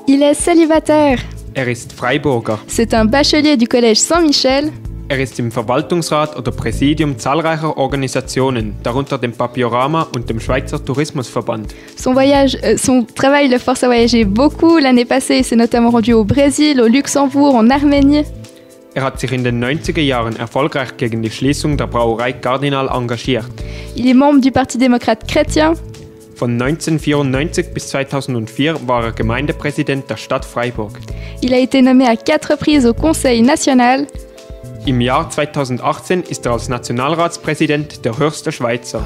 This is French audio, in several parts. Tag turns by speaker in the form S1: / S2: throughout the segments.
S1: Il est célibataire.
S2: Ist Freiburger.
S1: C'est un bachelier du Collège Saint-Michel.
S2: Ist im Verwaltungsrat oder Präsidium zahlreicher Organisationen, darunter dem Papiorama und dem Schweizer Tourismusverband.
S1: Son travail le force à voyager beaucoup. L'année passée, il s'est notamment rendu au Brésil, au Luxembourg, en Arménie.
S2: Hat sich in den 90er Jahren erfolgreich gegen die Schließung der Brauerei Cardinal engagiert.
S1: Il est membre du Parti démocrate chrétien.
S2: Von 1994 bis 2004 war er Gemeindepräsident der Stadt Freiburg.
S1: Il a été nommé à 4 reprises au Conseil national.
S2: Im Jahr 2018 ist er als Nationalratspräsident der Höchste Schweizer.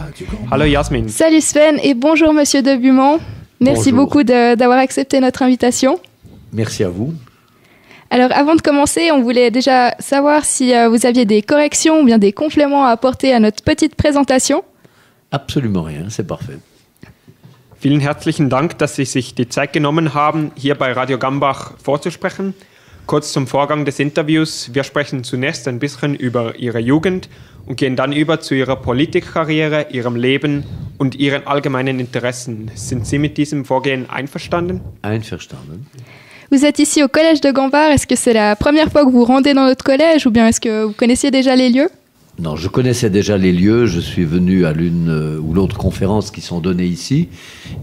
S2: Hallo Jasmin.
S1: Salut Sven et bonjour Monsieur de Beaumont. Merci beaucoup d'avoir accepté notre invitation.
S3: Merci à vous.
S1: Alors avant de commencer, on voulait déjà savoir si vous aviez des corrections ou bien des compléments à apporter à notre petite présentation.
S3: Absolument rien, c'est parfait.
S2: Vielen herzlichen Dank, dass Sie sich die Zeit genommen haben, hier bei Radio Gambach vorzusprechen. Kurz zum Vorgang des Interviews. Wir sprechen zunächst ein bisschen über Ihre Jugend und gehen dann über zu Ihrer Politikkarriere, Ihrem Leben und Ihren allgemeinen Interessen. Sind Sie mit diesem Vorgehen einverstanden?
S3: Einverstanden.
S1: Vous êtes ici au Collège de Gambach. Est-ce que c'est la première fois que vous rendez dans notre collège ou bien est-ce que vous connaissiez déjà les lieux?
S3: Non, je connaissais déjà les lieux. Je suis venu à l'une ou l'autre conférence qui sont données ici.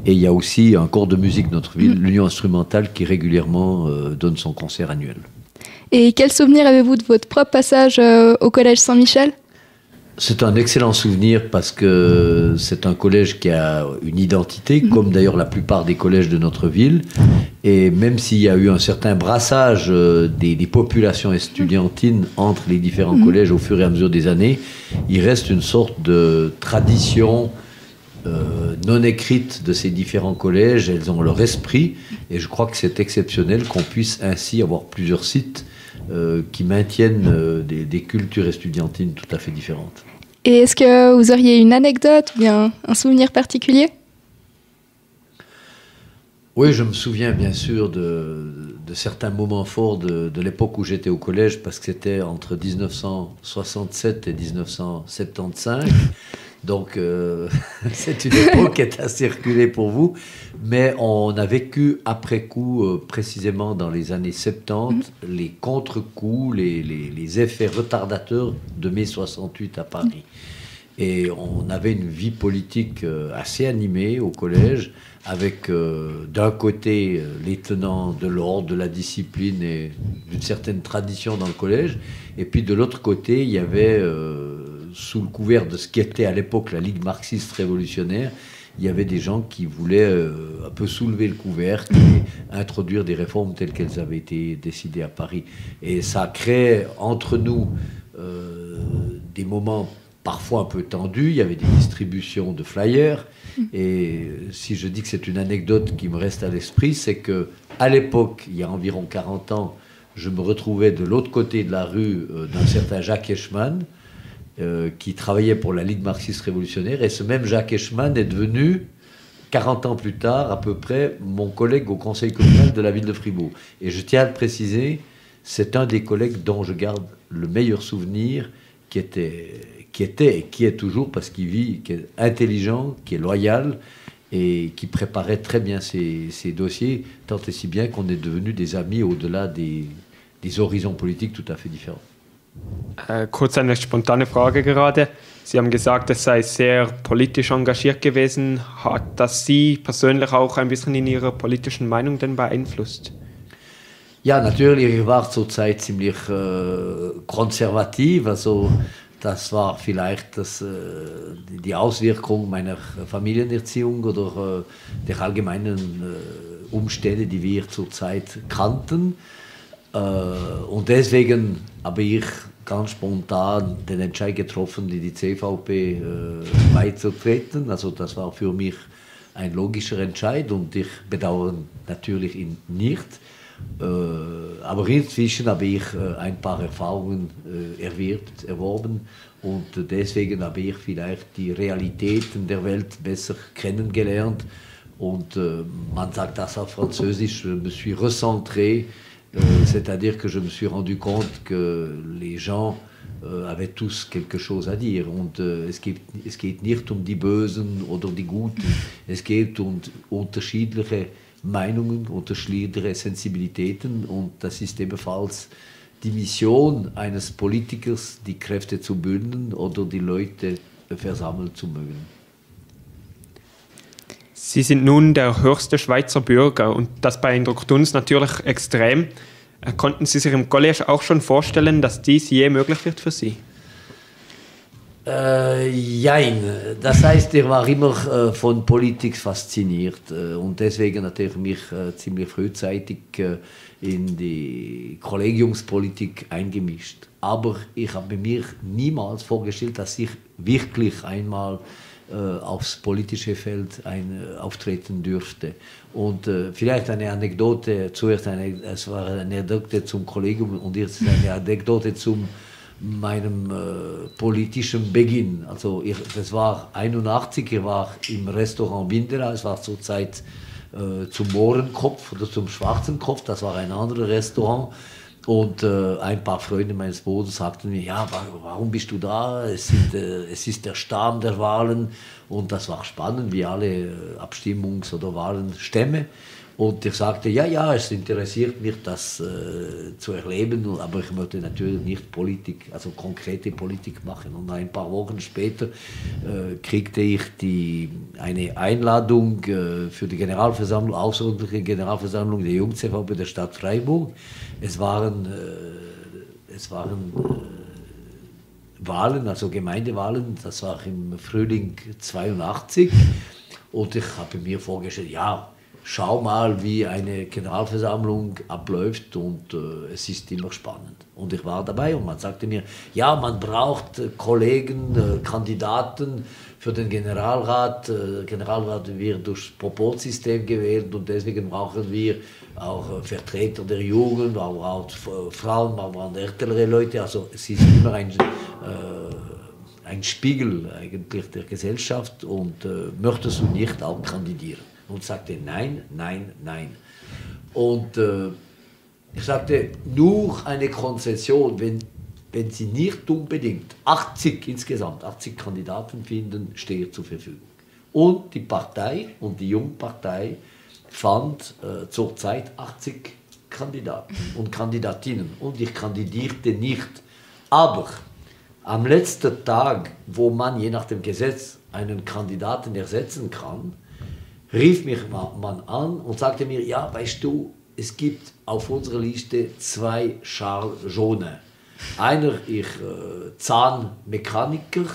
S3: Et il y a aussi un corps de musique de notre ville, l'Union instrumentale, qui régulièrement donne son concert annuel. Et
S1: quel souvenir avez-vous de votre propre passage au Collège Saint-Michel ?
S3: C'est un excellent souvenir parce que c'est un collège qui a une identité, comme d'ailleurs la plupart des collèges de notre ville. Et même s'il y a eu un certain brassage des populations estudiantines entre les différents collèges au fur et à mesure des années, il reste une sorte de tradition non écrite de ces différents collèges. Elles ont leur esprit et je crois que c'est exceptionnel qu'on puisse ainsi avoir plusieurs sites qui maintiennent des cultures estudiantines tout à fait différentes.
S1: Et est-ce que vous auriez une anecdote ou bien un souvenir particulier ?
S3: Oui, je me souviens bien sûr de certains moments forts de l'époque où j'étais au collège, parce que c'était entre 1967 et 1975. Donc, c'est une époque qui est assez reculée pour vous. Mais on a vécu après coup, précisément dans les années 70, les contre-coups, les effets retardateurs de mai 68 à Paris. Et on avait une vie politique assez animée au collège, avec d'un côté les tenants de l'ordre, de la discipline et d'une certaine tradition dans le collège. Et puis de l'autre côté, il y avait, sous le couvert de ce qu'était à l'époque la Ligue marxiste révolutionnaire, il y avait des gens qui voulaient un peu soulever le couvercle et introduire des réformes telles qu'elles avaient été décidées à Paris. Et ça a créé entre nous des moments parfois un peu tendus. Il y avait des distributions de flyers. Et si je dis que c'est une anecdote qui me reste à l'esprit, c'est qu'à l'époque, il y a environ 40 ans, je me retrouvais de l'autre côté de la rue d'un certain Jacques Eschmann, qui travaillait pour la Ligue marxiste révolutionnaire. Et ce même Jacques Eschmann est devenu, 40 ans plus tard à peu près, mon collègue au conseil communal de la ville de Fribourg. Et je tiens à le préciser, c'est un des collègues dont je garde le meilleur souvenir, qui était et qui est toujours, parce qu'il vit, qui est intelligent, qui est loyal et qui préparait très bien ses dossiers, tant et si bien qu'on est devenus des amis au-delà des horizons politiques tout à fait différents.
S2: Kurz eine spontane Frage gerade. Sie haben gesagt, es sei sehr politisch engagiert gewesen. Hat das Sie persönlich auch ein bisschen in Ihrer politischen Meinung denn beeinflusst?
S3: Ja, natürlich, ich war zur Zeit ziemlich konservativ, also das war vielleicht die Auswirkung meiner Familienerziehung oder der allgemeinen Umstände, die wir zurzeit kannten. Und deswegen habe ich ganz spontan den Entscheid getroffen, die CVP beizutreten. Also das war für mich ein logischer Entscheid und ich bedauere natürlich ihn nicht. Aber inzwischen habe ich ein paar Erfahrungen erworben und deswegen habe ich vielleicht die Realitäten der Welt besser kennengelernt und man sagt das auf Französisch, je me suis recentré, c'est-à-dire que je me suis rendu compte que les gens avaient tous quelque chose à dire. Und es geht nicht um die Bösen oder die Guten, es geht um unterschiedliche Meinungen, unterschiedliche Sensibilitäten und das ist ebenfalls die Mission eines Politikers, die Kräfte zu bündeln oder die Leute versammeln zu mögen.
S2: Sie sind nun der höchste Schweizer Bürger und das beeindruckt uns natürlich extrem. Konnten Sie sich im College auch schon vorstellen, dass dies je möglich wird für Sie?
S3: Jein. Das heißt, ich war immer von Politik fasziniert und deswegen natürlich mich ziemlich frühzeitig in die Kollegiumspolitik eingemischt. Aber ich habe mir niemals vorgestellt, dass ich wirklich einmal aufs politische Feld auftreten dürfte. Und vielleicht eine Anekdote, zuerst es war eine Anekdote zum Kollegium und jetzt eine Anekdote zu meinem politischen Beginn. Also das war 1981, ich war im Restaurant Windera, es war zur Zeit zum Mohrenkopf oder zum Schwarzen Kopf, das war ein anderes Restaurant. Und ein paar Freunde meines Bruders sagten mir, ja, warum bist du da? Es ist der Stamm der Wahlen. Und das war spannend, wie alle Abstimmungs- oder Wahlenstämme. Und ich sagte, ja, es interessiert mich, das zu erleben, aber ich möchte natürlich nicht Politik, also konkrete Politik machen. Und ein paar Wochen später kriegte ich eine Einladung für die Generalversammlung, außerordentliche Generalversammlung der Jugend-CVP der Stadt Freiburg. Es waren Wahlen, also Gemeindewahlen, das war im Frühling 82. Und ich habe mir vorgestellt, ja, schau mal, wie eine Generalversammlung abläuft und es ist immer spannend. Und ich war dabei und man sagte mir, ja, man braucht Kollegen, Kandidaten für den Generalrat. Generalrat wird durch Proporzsystem gewählt und deswegen brauchen wir auch Vertreter der Jugend, auch Frauen, auch ältere Leute. Also es ist immer ein Spiegel eigentlich der Gesellschaft und möchtest du nicht auch kandidieren? Und sagte nein. Und ich sagte, nur eine Konzession, wenn Sie nicht unbedingt 80 Kandidaten finden, stehe zur Verfügung. Und die Partei und die Jungpartei fand zurzeit 80 Kandidaten und Kandidatinnen und ich kandidierte nicht. Aber am letzten Tag, wo man je nach dem Gesetz einen Kandidaten ersetzen kann, rief mich man an und sagte mir, ja, weißt du, es gibt auf unserer Liste 2 Charles Jaunes. Einer ist Zahnmechaniker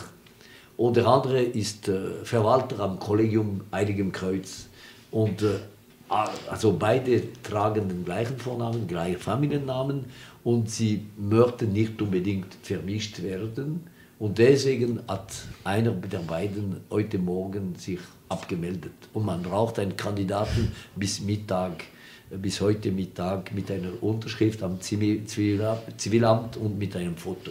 S3: und der andere ist Verwalter am Kollegium Heiligem Kreuz. Und also beide tragen den gleichen Vornamen, gleichen Familiennamen und sie möchten nicht unbedingt vermischt werden. Und deswegen hat einer der beiden heute Morgen sich abgemeldet. Und man braucht einen Kandidaten bis heute Mittag mit einer Unterschrift am Zivilamt und mit einem Foto.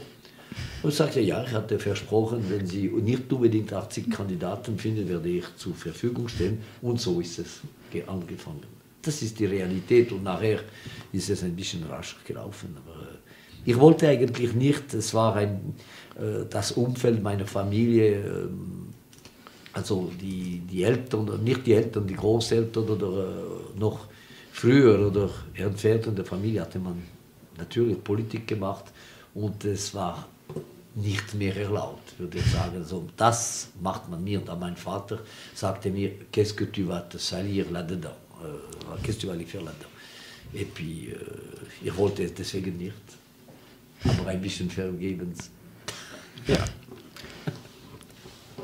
S3: Und ich sagte, ja, ich hatte versprochen, wenn Sie nicht unbedingt 80 Kandidaten finden, werde ich zur Verfügung stellen. Und so ist es angefangen. Das ist die Realität und nachher ist es ein bisschen rascher gelaufen. Aber ich wollte eigentlich nicht, es war das Umfeld meiner Familie, also die Eltern, nicht die Eltern, die Großeltern oder noch früher oder entfernt in der Familie hatte man natürlich Politik gemacht und es war nicht mehr erlaubt, würde ich sagen. Also, das macht man mir. Und mein Vater sagte mir, qu'est-ce que tu vas te salir là-dedans? Qu'est-ce que tu vas aller faire là-dedans? Et puis, ich wollte es deswegen nicht, aber ein bisschen vergebens.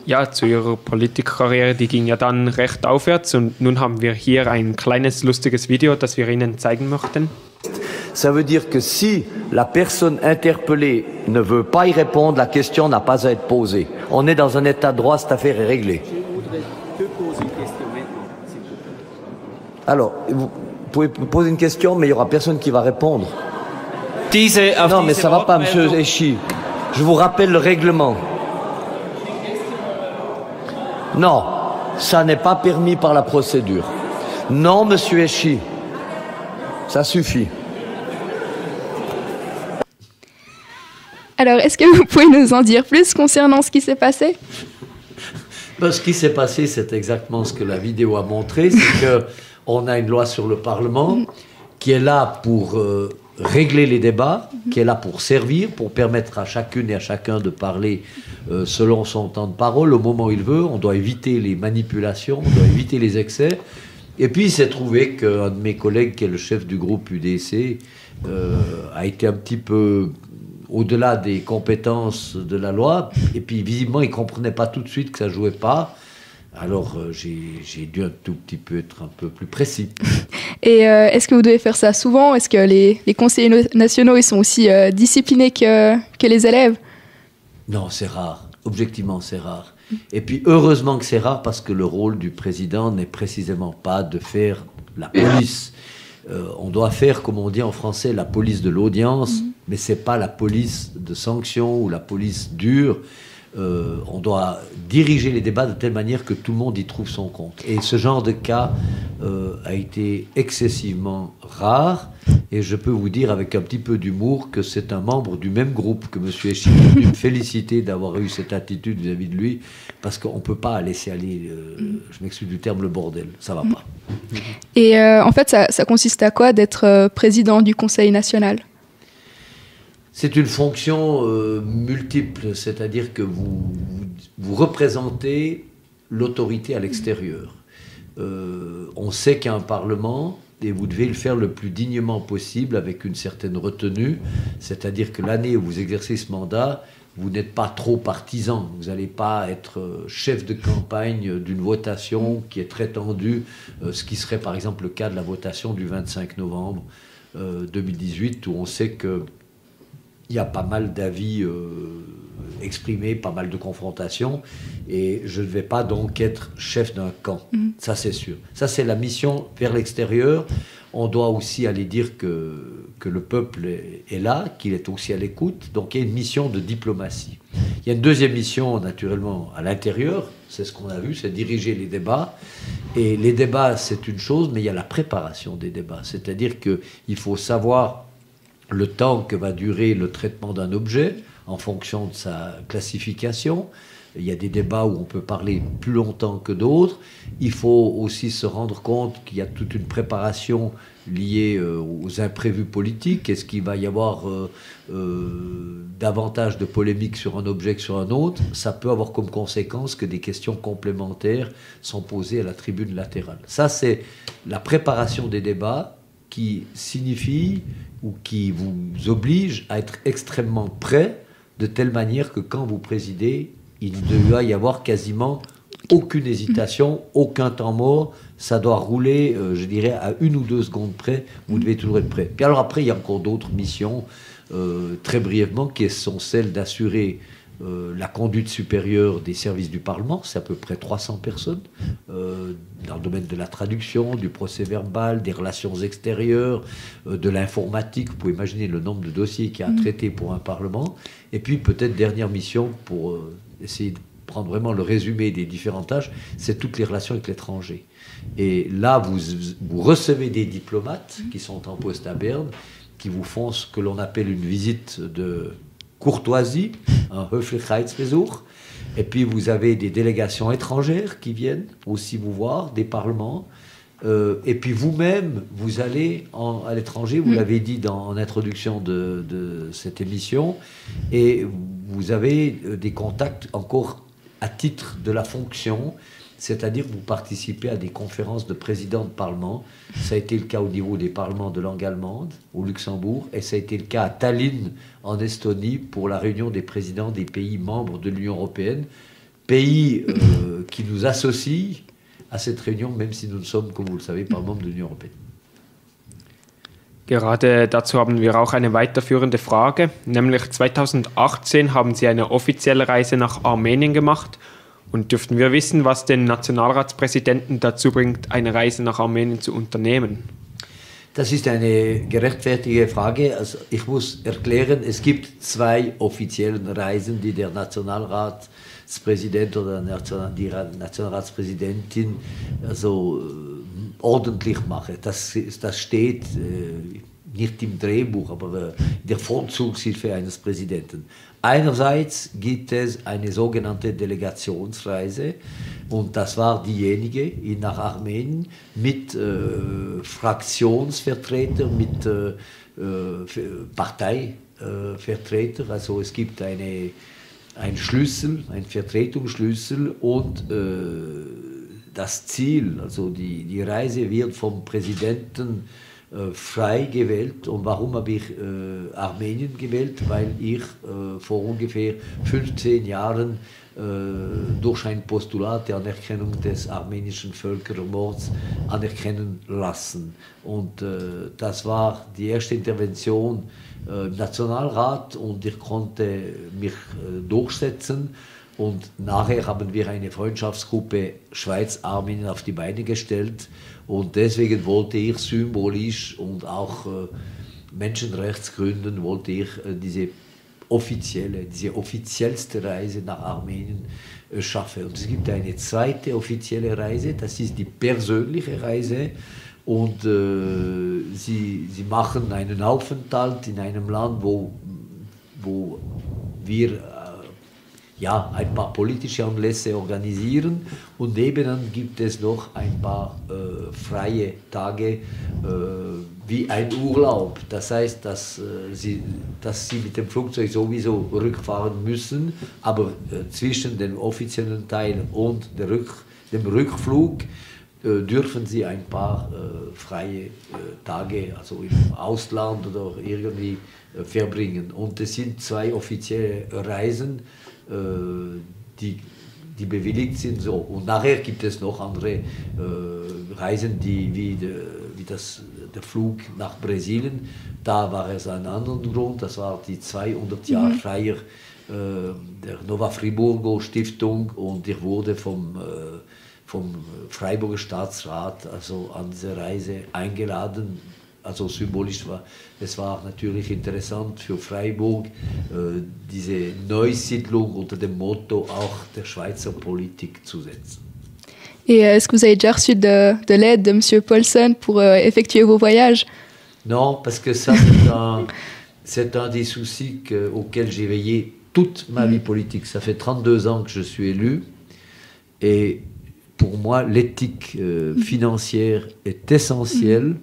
S2: Ja, zu Ihrer Politikkarriere, die ging ja dann recht aufwärts und nun haben wir hier ein kleines lustiges Video, das wir Ihnen zeigen möchten.
S4: Ça veut dire que si la personne interpellée ne veut pas y répondre, la question n'a pas à être posée. On est dans un état de droit, cette affaire est réglée.
S2: Je voudrais te poser une question maintenant, s'il vous plaît.
S4: Alors, vous pouvez poser une question, mais il n'y aura personne qui va répondre. Non, mais ça ne va pas, monsieur Echi. Je vous rappelle le règlement. Non, ça n'est pas permis par la procédure. Non, monsieur Echi. Ça suffit.
S1: Alors, est-ce que vous pouvez nous en dire plus concernant ce qui s'est passé?
S3: Ce qui s'est passé, c'est exactement ce que la vidéo a montré, c'est qu'on a une loi sur le Parlement qui est là pour régler les débats, qui est là pour servir, pour permettre à chacune et à chacun de parler selon son temps de parole, au moment où il veut. On doit éviter les manipulations, on doit éviter les excès. Et puis il s'est trouvé qu'un de mes collègues, qui est le chef du groupe UDC, a été un petit peu au-delà des compétences de la loi, et puis visiblement il ne comprenait pas tout de suite que ça ne jouait pas. Alors j'ai dû un tout petit peu être un peu plus précis.
S1: Et est-ce que vous devez faire ça souvent? Est-ce que les conseillers nationaux ils sont aussi disciplinés que les élèves?
S3: Non, c'est rare. Objectivement, c'est rare. Et puis heureusement que c'est rare, parce que le rôle du président n'est précisément pas de faire la police. On doit faire, comme on dit en français, la police de l'audience, mais ce n'est pas la police de sanction ou la police dure. On doit diriger les débats de telle manière que tout le monde y trouve son compte. Et ce genre de cas a été excessivement rare. Et je peux vous dire avec un petit peu d'humour que c'est un membre du même groupe que M. Eschini est venu me féliciter d'avoir eu cette attitude vis-à-vis de lui, parce qu'on ne peut pas laisser aller, je m'excuse du terme, le bordel. Ça ne va pas.
S1: Et en fait, ça consiste à quoi d'être président du Conseil national?
S3: C'est une fonction multiple, c'est-à-dire que vous représentez l'autorité à l'extérieur. On sait qu'il y a un Parlement et vous devez le faire le plus dignement possible avec une certaine retenue, c'est-à-dire que l'année où vous exercez ce mandat, vous n'êtes pas trop partisan, vous n'allez pas être chef de campagne d'une votation qui est très tendue, ce qui serait par exemple le cas de la votation du 25 novembre 2018, où on sait que il y a pas mal d'avis exprimés, pas mal de confrontations, et je ne vais pas donc être chef d'un camp, ça c'est sûr. Ça c'est la mission vers l'extérieur. On doit aussi aller dire que le peuple est là, qu'il est aussi à l'écoute, donc il y a une mission de diplomatie. Il y a une deuxième mission naturellement à l'intérieur, c'est ce qu'on a vu, c'est diriger les débats, et les débats c'est une chose, mais il y a la préparation des débats, c'est-à-dire qu'il faut savoir le temps que va durer le traitement d'un objet en fonction de sa classification. Il y a des débats où on peut parler plus longtemps que d'autres. Il faut aussi se rendre compte qu'il y a toute une préparation liée aux imprévus politiques. Est-ce qu'il va y avoir davantage de polémiques sur un objet que sur un autre? Ça peut avoir comme conséquence que des questions complémentaires sont posées à la tribune latérale. Ça, c'est la préparation des débats qui signifie ou qui vous oblige à être extrêmement prêt, de telle manière que quand vous présidez, il ne doit y avoir quasiment aucune hésitation, aucun temps mort. Ça doit rouler, je dirais, à 1 ou 2 secondes près. Vous devez toujours être prêt. Puis alors après, il y a encore d'autres missions, très brièvement, qui sont celles d'assurer la conduite supérieure des services du Parlement, c'est à peu près 300 personnes, dans le domaine de la traduction, du procès-verbal, des relations extérieures, de l'informatique. Vous pouvez imaginer le nombre de dossiers qu'il y a à traiter pour un Parlement. Et puis peut-être dernière mission, pour essayer de prendre vraiment le résumé des différentes tâches, c'est toutes les relations avec l'étranger. Et là, vous recevez des diplomates qui sont en poste à Berne, qui vous font ce que l'on appelle une visite de courtoisie, un Höflichkeitsbesuch. Et puis vous avez des délégations étrangères qui viennent aussi vous voir, des parlements. Et puis vous-même, vous allez à l'étranger, vous l'avez dit en introduction de cette émission, et vous avez des contacts encore à titre de la fonction, c'est-à-dire que vous participez à des conférences de présidents de parlement. Ça a été le cas au niveau des parlements de langue allemande, au Luxembourg, et ça a été le cas à Tallinn, en Estonie, pour la réunion des présidents des pays membres de l'Union européenne, pays qui nous associent à cette réunion, même si nous ne sommes, comme vous le savez, pas membres de l'Union européenne.
S2: Gerade dazu haben wir auch eine weiterführende Frage, nämlich 2018 haben Sie eine offizielle Reise nach Armenien gemacht. Und dürften wir wissen, was den Nationalratspräsidenten dazu bringt, eine Reise nach Armenien zu unternehmen?
S3: Das ist eine gerechtfertigte Frage. Also ich muss erklären, es gibt 2 offizielle Reisen, die der Nationalratspräsident oder die Nationalratspräsidentin ordentlich macht. Das steht nicht im Drehbuch, aber der Vorzugshilfe eines Präsidenten. Einerseits gibt es eine sogenannte Delegationsreise und das war diejenige nach Armenien mit Fraktionsvertretern, mit Parteivertretern. Also es gibt einen Schlüssel, einen Vertretungsschlüssel und das Ziel, also die Reise wird vom Präsidenten frei gewählt. Und warum habe ich Armenien gewählt? Weil ich vor ungefähr 15 Jahren durch ein Postulat der Anerkennung des armenischen Völkermords anerkennen lassen. Und das war die erste Intervention im Nationalrat und ich konnte mich durchsetzen. Und nachher haben wir eine Freundschaftsgruppe Schweiz-Armenien auf die Beine gestellt. Und deswegen wollte ich symbolisch und auch Menschenrechtsgründen wollte ich diese offiziellste Reise nach Armenien schaffen. Und es gibt eine zweite offizielle Reise, das ist die persönliche Reise. Und sie machen einen Aufenthalt in einem Land, wo wir ein paar politische Anlässe organisieren und nebenan gibt es noch ein paar freie Tage wie ein Urlaub. Das heißt, dass sie mit dem Flugzeug sowieso rückfahren müssen, aber zwischen dem offiziellen Teil und dem Rückflug dürfen sie ein paar freie Tage, also im Ausland oder irgendwie verbringen. Und es sind 2 offizielle Reisen, die bewilligt sind. So. Und nachher gibt es noch andere Reisen, wie der Flug nach Brasilien. Da war es ein anderer Grund, das war die 200-Jahr-Feier der Nova Friburgo Stiftung und ich wurde vom Freiburger Staatsrat also an diese Reise eingeladen. Also symbolisch es war natürlich interessant für Freiburg, diese Neusiedlung unter dem Motto auch der Schweizer Politik zu setzen.
S1: Et est-ce que vous avez déjà reçu de l'aide de M. Paulson pour effectuer vos voyages?
S3: Non, parce que ça, c'est un des soucis auxquels j'ai veillé toute ma vie politique. Ça fait 32 ans que je suis élu et pour moi, l'éthique financière est essentielle.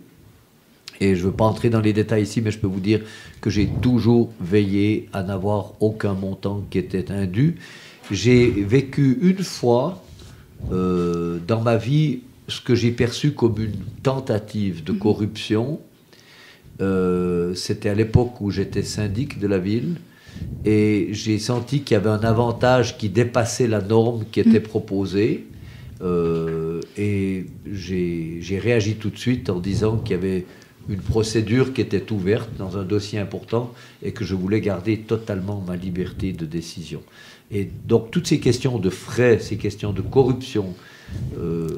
S3: Et je ne veux pas entrer dans les détails ici, mais je peux vous dire que j'ai toujours veillé à n'avoir aucun montant qui était indu. J'ai vécu une fois dans ma vie ce que j'ai perçu comme une tentative de corruption. C'était à l'époque où j'étais syndic de la ville et j'ai senti qu'il y avait un avantage qui dépassait la norme qui était proposée. Et j'ai réagi tout de suite en disant qu'il y avait une procédure qui était ouverte dans un dossier important et que je voulais garder totalement ma liberté de décision. Et donc toutes ces questions de frais, ces questions de corruption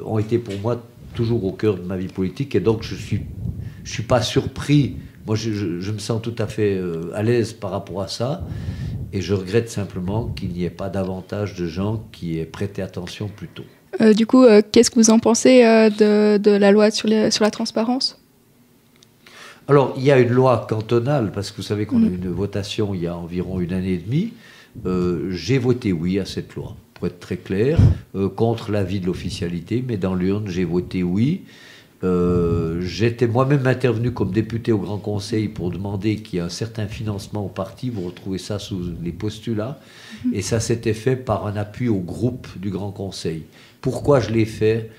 S3: ont été pour moi toujours au cœur de ma vie politique et donc je suis pas surpris. Moi je me sens tout à fait à l'aise par rapport à ça et je regrette simplement qu'il n'y ait pas davantage de gens qui aient prêté attention plus tôt.
S1: Du coup, qu'est-ce que vous en pensez de la loi sur la transparence ?
S3: Alors, il y a une loi cantonale, parce que vous savez qu'on a eu une votation il y a environ 1 année et demie. J'ai voté oui à cette loi, pour être très clair, contre l'avis de l'officialité, mais dans l'urne, j'ai voté oui. J'étais moi-même intervenu comme député au Grand Conseil pour demander qu'il y ait un certain financement au parti. Vous retrouvez ça sous les postulats. Et ça s'était fait par un appui au groupe du Grand Conseil. Pourquoi je l'ai fait ?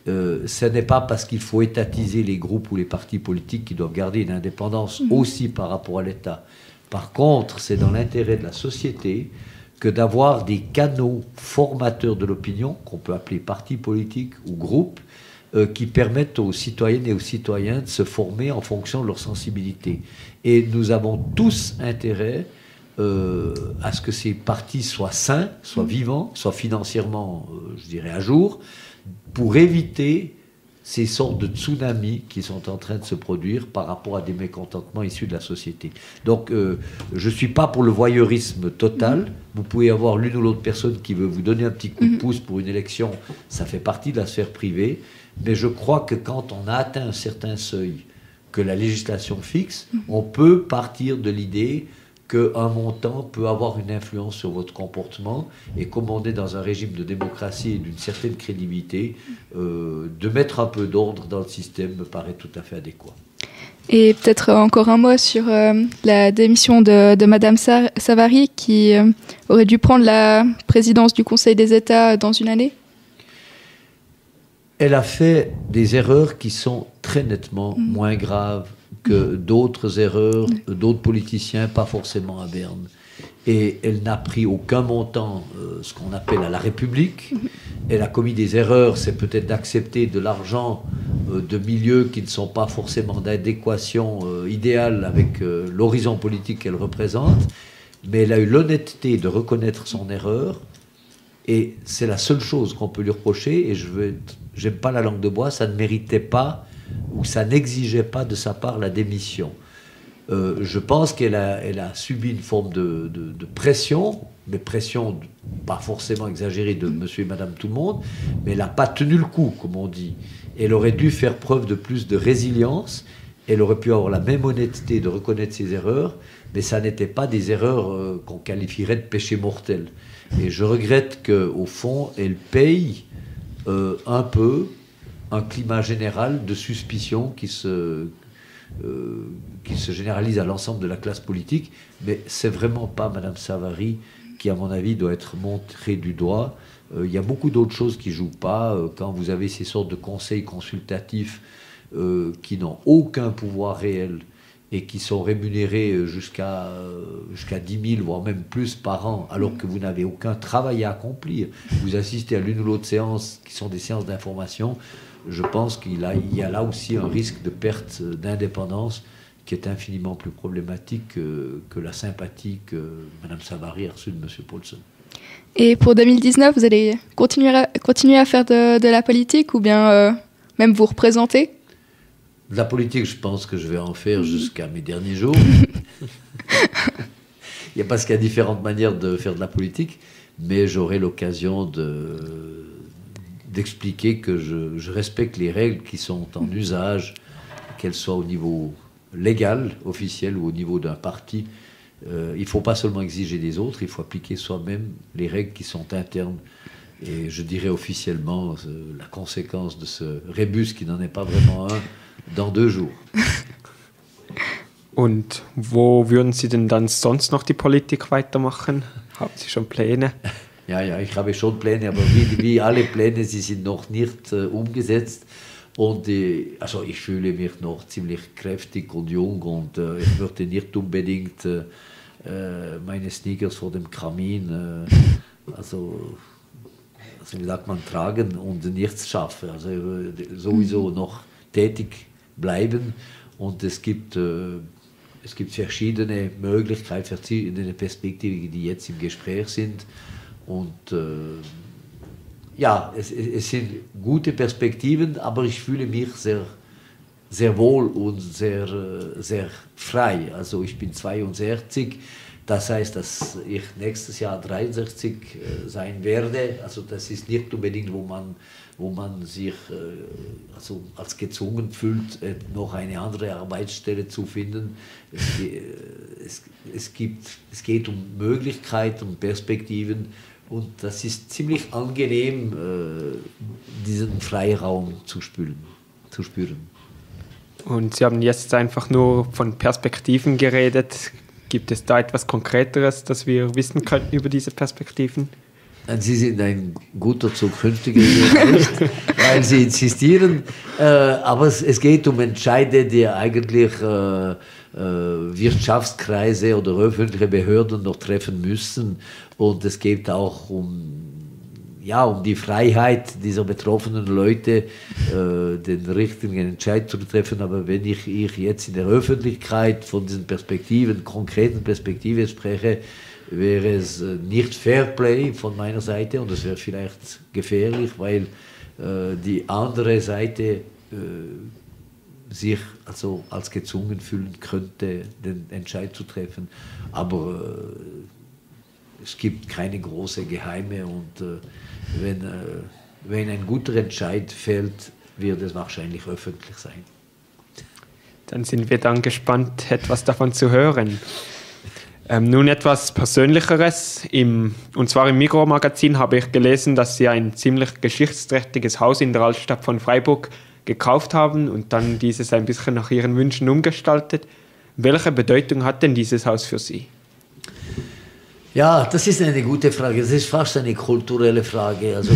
S3: Ce n'est pas parce qu'il faut étatiser les groupes ou les partis politiques qui doivent garder une indépendance aussi par rapport à l'État. Par contre, c'est dans l'intérêt de la société que d'avoir des canaux formateurs de l'opinion, qu'on peut appeler partis politiques ou groupes, qui permettent aux citoyennes et aux citoyens de se former en fonction de leur sensibilité. Et nous avons tous intérêt à ce que ces partis soient sains, soient vivants, soient financièrement, je dirais, à jour, pour éviter ces sortes de tsunamis qui sont en train de se produire par rapport à des mécontentements issus de la société. Donc, je ne suis pas pour le voyeurisme total. Vous pouvez avoir l'une ou l'autre personne qui veut vous donner un petit coup de pouce pour une élection. Ça fait partie de la sphère privée. Mais je crois que quand on a atteint un certain seuil que la législation fixe, on peut partir de l'idée qu'un montant peut avoir une influence sur votre comportement, et comme on est dans un régime de démocratie et d'une certaine crédibilité, de mettre un peu d'ordre dans le système me paraît tout à fait adéquat.
S1: Et peut-être encore un mot sur la démission de Madame Savary, qui aurait dû prendre la présidence du Conseil des États dans une année.
S3: Elle a fait des erreurs qui sont très nettement moins graves que d'autres erreurs, d'autres politiciens, pas forcément à Berne. Et elle n'a pris aucun montant, ce qu'on appelle à la République. Elle a commis des erreurs, c'est peut-être d'accepter de l'argent de milieux qui ne sont pas forcément d'adéquation idéale avec l'horizon politique qu'elle représente. Mais elle a eu l'honnêteté de reconnaître son erreur. Et c'est la seule chose qu'on peut lui reprocher. Et j'aime pas la langue de bois, ça ne méritait pas ou ça n'exigeait pas de sa part la démission. Je pense qu'elle a subi une forme de pression, mais pression pas forcément exagérée de monsieur et madame tout le monde, mais elle n'a pas tenu le coup, comme on dit. Elle aurait dû faire preuve de plus de résilience, elle aurait pu avoir la même honnêteté de reconnaître ses erreurs, mais ça n'était pas des erreurs qu'on qualifierait de péché mortel. Et je regrette qu'au fond, elle paye un peu un climat général de suspicion qui se généralise à l'ensemble de la classe politique, mais c'est vraiment pas Madame Savary qui, à mon avis, doit être montrée du doigt. Il y a beaucoup d'autres choses qui jouent pas. Quand vous avez ces sortes de conseils consultatifs qui n'ont aucun pouvoir réel et qui sont rémunérés jusqu'à 10 000, voire même plus par an, alors que vous n'avez aucun travail à accomplir. Vous assistez à l'une ou l'autre séance, qui sont des séances d'information. Je pense qu'il y a là aussi un risque de perte d'indépendance qui est infiniment plus problématique que la sympathie que Mme Savary a reçue de M. Paulsen.
S1: Et pour 2019, vous allez continuer à faire de la politique ou bien même vous représenter ?
S3: De la politique, je pense que je vais en faire jusqu'à mes derniers jours. Parce qu'il y a différentes manières de faire de la politique, mais j'aurai l'occasion d'expliquer que je respecte les règles qui sont en usage, qu'elles soient au niveau légal, officiel, ou au niveau d'un parti. Il ne faut pas seulement exiger des autres, il faut appliquer soi-même les règles qui sont internes. Et je dirais officiellement la conséquence de ce rébus, qui n'en est pas vraiment un, dans 2 jours.
S2: Und wo würden Sie denn dann sonst noch die Politik weitermachen? Haben Sie schon Pläne?
S3: Ja, ich habe schon Pläne, aber wie alle Pläne, sie sind noch nicht umgesetzt. Und also ich fühle mich noch ziemlich kräftig und jung und ich würde nicht unbedingt meine Sneakers vor dem Kamin, also wie sagt man, tragen und nichts schaffen. Also ich würde sowieso noch tätig bleiben, und es gibt verschiedene Möglichkeiten, verschiedene Perspektiven, die jetzt im Gespräch sind. Und es sind gute Perspektiven, aber ich fühle mich sehr, sehr wohl und sehr, sehr frei. Also ich bin 62, das heißt, dass ich nächstes Jahr 63 sein werde. Also das ist nicht unbedingt, wo man sich also als gezwungen fühlt, noch eine andere Arbeitsstelle zu finden. Es geht um Möglichkeiten und Perspektiven, und das ist ziemlich angenehm, diesen Freiraum zu spüren.
S2: Und Sie haben jetzt einfach nur von Perspektiven geredet. Gibt es da etwas Konkreteres, das wir wissen könnten über diese Perspektiven?
S3: Sie sind ein guter zukünftiger Journalist, weil Sie insistieren. Aber es geht um Entscheide, die eigentlich Wirtschaftskreise oder öffentliche Behörden noch treffen müssen. Und es geht auch um die Freiheit dieser betroffenen Leute, den richtigen Entscheid zu treffen. Aber wenn ich jetzt in der Öffentlichkeit von diesen Perspektiven, konkreten Perspektiven spreche, wäre es nicht Fairplay von meiner Seite, und es wäre vielleicht gefährlich, weil die andere Seite sich also als gezwungen fühlen könnte, den Entscheid zu treffen. Aber es gibt keine großen Geheime, und wenn ein guter Entscheid fällt, wird es wahrscheinlich öffentlich sein.
S2: Dann sind wir dann gespannt, etwas davon zu hören. Nun etwas Persönlicheres. Und zwar im Migros-Magazin habe ich gelesen, dass Sie ein ziemlich geschichtsträchtiges Haus in der Altstadt von Freiburg gekauft haben und dann dieses ein bisschen nach Ihren Wünschen umgestaltet. Welche Bedeutung hat denn dieses Haus für Sie?
S3: Ja, das ist eine gute Frage. Das ist fast eine kulturelle Frage. Also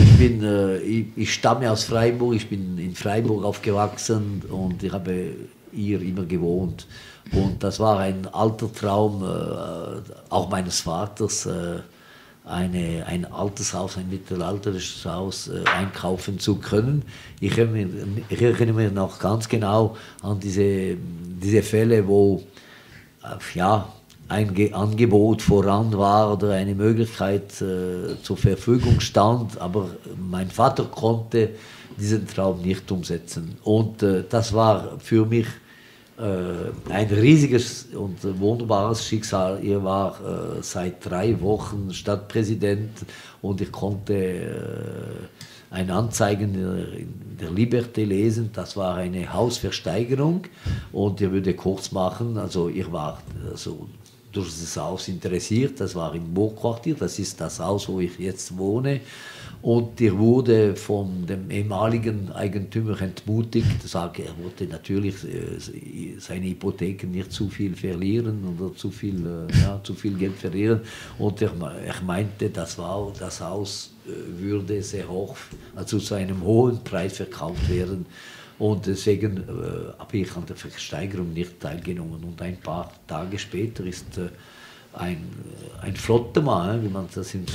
S3: ich stamme aus Freiburg, ich bin in Freiburg aufgewachsen und ich habe hier immer gewohnt. Und das war ein alter Traum, auch meines Vaters, ein altes Haus, ein mittelalterliches Haus einkaufen zu können. Ich erinnere mich noch ganz genau an diese Fälle, wo ein Angebot voran war oder eine Möglichkeit zur Verfügung stand, aber mein Vater konnte diesen Traum nicht umsetzen. Und das war für mich ein riesiges und wunderbares Schicksal. Er war seit 3 Wochen Stadtpräsident und ich konnte ein Anzeigen in der Liberté lesen. Das war eine Hausversteigerung und ich würde kurz machen, also ich war durch das Haus interessiert, das war im Burgquartier, das ist das Haus, wo ich jetzt wohne. Und er wurde von dem ehemaligen Eigentümer entmutigt. Er wollte natürlich seine Hypotheken nicht zu viel verlieren oder zu viel Geld verlieren. Und er meinte, das Haus würde sehr hoch, also zu einem hohen Preis verkauft werden. Und deswegen habe ich an der Versteigerung nicht teilgenommen. Und ein paar Tage später ist ein Flottemann, wie man das im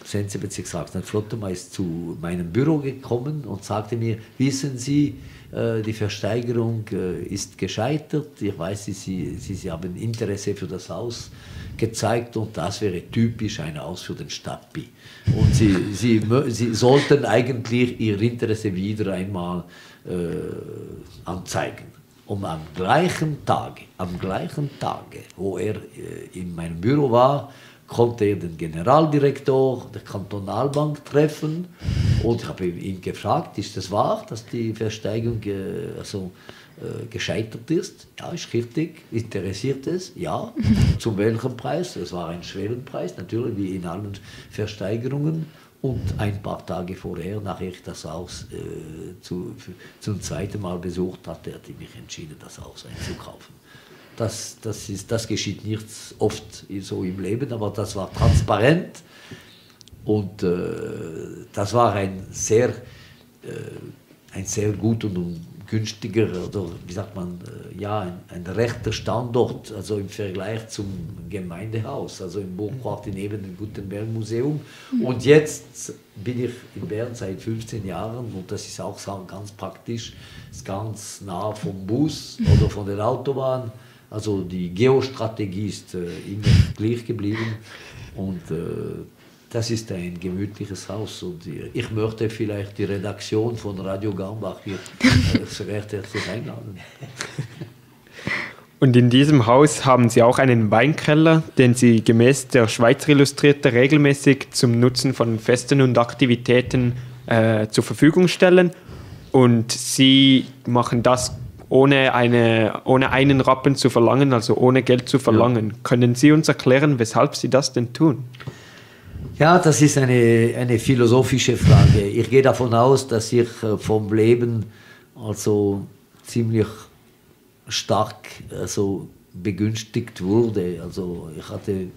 S3: Sensebezirk sagt, ein Flottemann ist zu meinem Büro gekommen und sagte mir, wissen Sie, die Versteigerung ist gescheitert, ich weiß, Sie haben Interesse für das Haus gezeigt und das wäre typisch ein Haus für den Stadtpi. Und Sie sollten eigentlich Ihr Interesse wieder einmal anzeigen. Und am gleichen Tage, wo er in meinem Büro war, konnte er den Generaldirektor der Kantonalbank treffen und ich habe ihn gefragt, ist es wahr, dass die Versteigerung gescheitert ist? Ja, ist richtig. Interessiert es? Ja. Zu welchem Preis? Es war ein Schwellenpreis, natürlich wie in allen Versteigerungen. Und ein paar Tage vorher, nachdem ich das Haus zum zweiten Mal besucht hatte, hatte ich mich entschieden, das Haus einzukaufen. Das geschieht nicht oft so im Leben, aber das war transparent und das war ein sehr gut und günstiger, oder wie sagt man, ein rechter Standort, also im Vergleich zum Gemeindehaus, also im Burgquartier neben dem Gutenberg-Museum. Und jetzt bin ich in Bern seit 15 Jahren und das ist auch ganz praktisch, ist ganz nah vom Bus oder von der Autobahn. Also die Geostrategie ist immer gleich geblieben und das ist ein gemütliches Haus. Und ich möchte vielleicht die Redaktion von Radio Gambach hier recht herzlich einladen.
S2: Und in diesem Haus haben Sie auch einen Weinkeller, den Sie gemäß der Schweizer Illustrierte regelmäßig zum Nutzen von Festen und Aktivitäten zur Verfügung stellen. Und Sie machen das ohne einen Rappen zu verlangen, also ohne Geld zu verlangen. Ja. Können Sie uns erklären, weshalb Sie das denn tun?
S3: Ja, das ist eine philosophische Frage. Ich gehe davon aus, dass ich vom Leben also ziemlich stark begünstigt wurde. Also ich hatte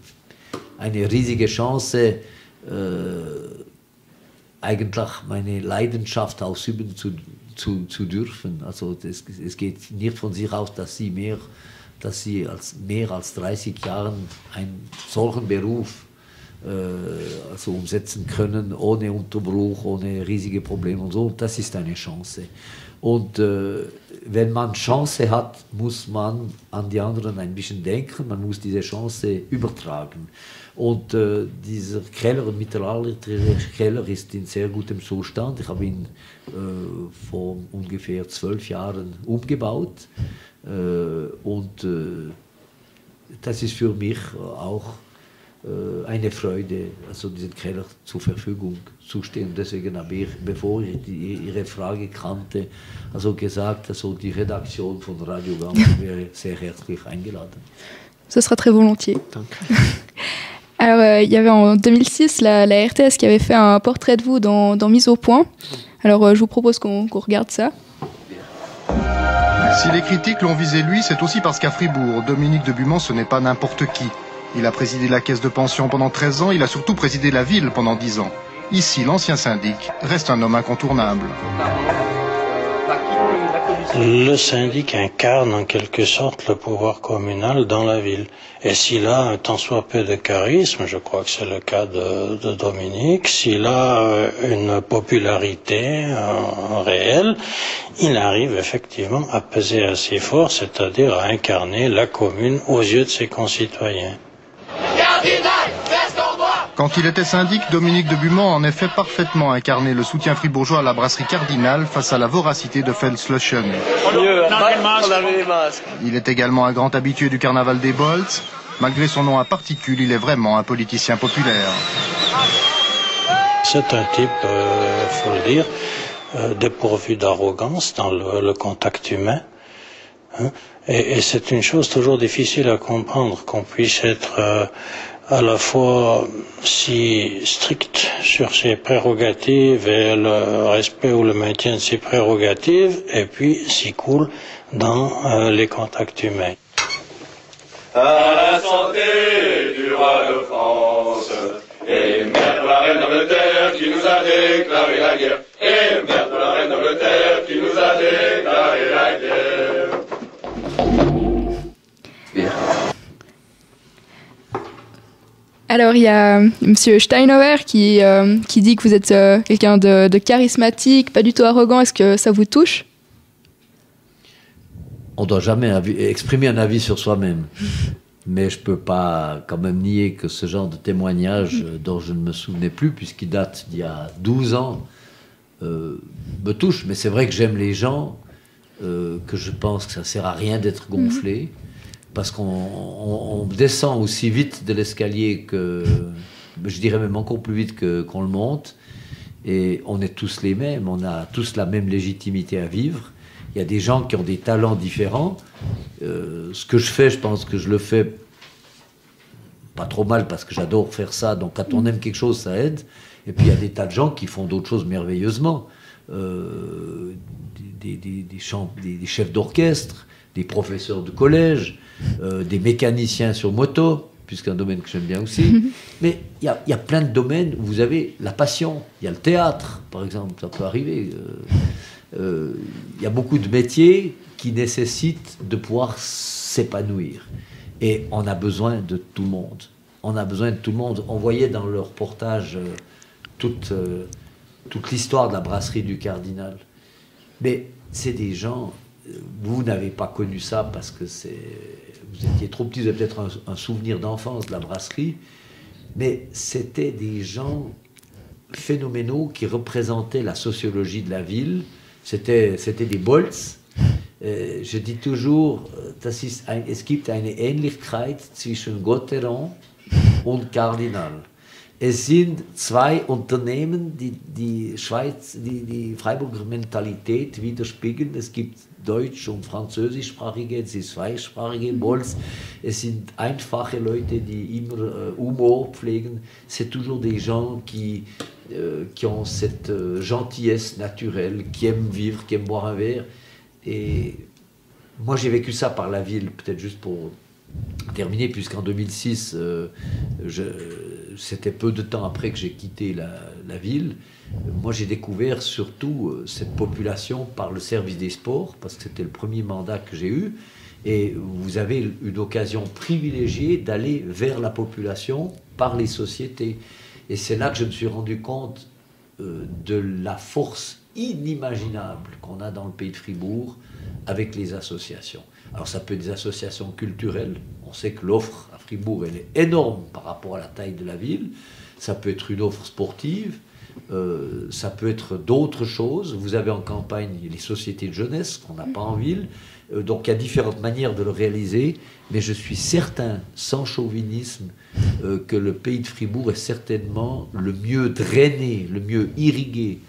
S3: eine riesige Chance, eigentlich meine Leidenschaft ausüben zu dürfen. Also es geht nicht von sich aus, dass Sie mehr als 30 Jahren einen solchen Beruf umsetzen können, ohne Unterbruch, ohne riesige Probleme und so. Das ist eine Chance. Und wenn man Chance hat, muss man an die anderen ein bisschen denken, man muss diese Chance übertragen. Und dieser Keller, ein mittelalterlicher Keller, ist in sehr gutem Zustand. Ich habe ihn vor ungefähr 12 Jahren umgebaut. Und das ist für mich auch eine Freude, also diesen Keller zur Verfügung zu stehen. Deswegen habe ich, bevor ich Ihre Frage kannte, also gesagt, also die Redaktion von Radio Gambach wäre sehr herzlich eingeladen.
S1: Ce sera très volontiers.
S2: Danke.
S1: Alors, il y avait en 2006 la RTS qui avait fait un portrait de vous dans Mise au point. Alors, je vous propose qu'on regarde ça.
S5: Si les critiques l'ont visé lui, c'est aussi parce qu'à Fribourg, Dominique de Buman, ce n'est pas n'importe qui. Il a présidé la caisse de pension pendant 13 ans, il a surtout présidé la ville pendant 10 ans. Ici, l'ancien syndic reste un homme incontournable.
S6: Le syndic incarne en quelque sorte le pouvoir communal dans la ville. Et s'il a un tant soit peu de charisme, je crois que c'est le cas de Dominique, s'il a une popularité réelle, il arrive effectivement à peser assez fort, c'est-à-dire à incarner la commune aux yeux de ses concitoyens.
S5: Quand il était syndic, Dominique de Buman en effet parfaitement incarné le soutien fribourgeois à la brasserie Cardinal face à la voracité de Feldslöschen. Il est également un grand habitué du carnaval des Bolts. Malgré son nom à particules, il est vraiment un politicien populaire.
S6: C'est un type, faut le dire, dépourvu d'arrogance dans le contact humain. Hein, et c'est une chose toujours difficile à comprendre, qu'on puisse être à la fois si strict sur ses prérogatives et le respect ou le maintien de ses prérogatives, et puis si cool dans les contacts humains.
S7: À la santé du roi de France, et merde la reine d'Angleterre qui nous a déclaré la guerre, et merde la reine d'Angleterre qui nous a déclaré la guerre.
S1: Alors, il y a Monsieur Steinauer qui dit que vous êtes quelqu'un de charismatique, pas du tout arrogant. Est-ce que ça vous touche?
S3: On ne doit jamais exprimer un avis sur soi-même. Mais je ne peux pas quand même nier que ce genre de témoignage, dont je ne me souvenais plus, puisqu'il date d'il y a 12 ans, me touche. Mais c'est vrai que j'aime les gens, que je pense que ça ne sert à rien d'être gonflé. Parce qu'on descend aussi vite de l'escalier que, je dirais même encore plus vite qu'on le monte, et on est tous les mêmes, on a tous la même légitimité à vivre. Il y a des gens qui ont des talents différents. Ce que je fais, je pense que je le fais pas trop mal parce que j'adore faire ça, donc quand on aime quelque chose, ça aide. Et puis il y a des tas de gens qui font d'autres choses merveilleusement. Des chefs d'orchestre, des professeurs de collège, des mécaniciens sur moto, puisqu'un domaine que j'aime bien aussi. Mais il y a plein de domaines où vous avez la passion. Il y a le théâtre, par exemple, ça peut arriver. Il y a beaucoup de métiers qui nécessitent de pouvoir s'épanouir. Et on a besoin de tout le monde. On a besoin de tout le monde. On voyait dans le reportage toute l'histoire de la brasserie du Cardinal. Mais c'est des gens... Vous n'avez pas connu ça parce que vous étiez trop petit, vous avez peut-être un souvenir d'enfance de la brasserie, mais c'était des gens phénoménaux qui représentaient la sociologie de la ville. C'était des Bolts. Je dis toujours, es gibt eine Ähnlichkeit zwischen Gotteron und Cardinal. Es sind zwei Unternehmen, die die Freiburger Mentalität widerspiegeln. Es gibt deutsch- und französischsprachige, es ist zweisprachige Bolts. Es sind einfache Leute, die immer Humor pflegen. C'est toujours des gens qui ont cette gentillesse naturelle, qui aiment vivre, qui aiment boire un verre. Et moi, j'ai vécu ça par la ville, peut-être juste pour terminer, puisqu'en 2006, c'était peu de temps après que j'ai quitté la ville. Moi, j'ai découvert surtout cette population par le service des sports, parce que c'était le premier mandat que j'ai eu. Et vous avez une occasion privilégiée d'aller vers la population par les sociétés. Et c'est là que je me suis rendu compte de la force inimaginable qu'on a dans le pays de Fribourg avec les associations. Alors ça peut être des associations culturelles. On sait que l'offre à Fribourg, elle est énorme par rapport à la taille de la ville. Ça peut être une offre sportive. ça peut être d'autres choses. Vous avez en campagne les sociétés de jeunesse qu'on n'a pas en ville. Donc il y a différentes manières de le réaliser, mais je suis certain, sans chauvinisme, que le pays de Fribourg est certainement le mieux drainé, le mieux irrigué.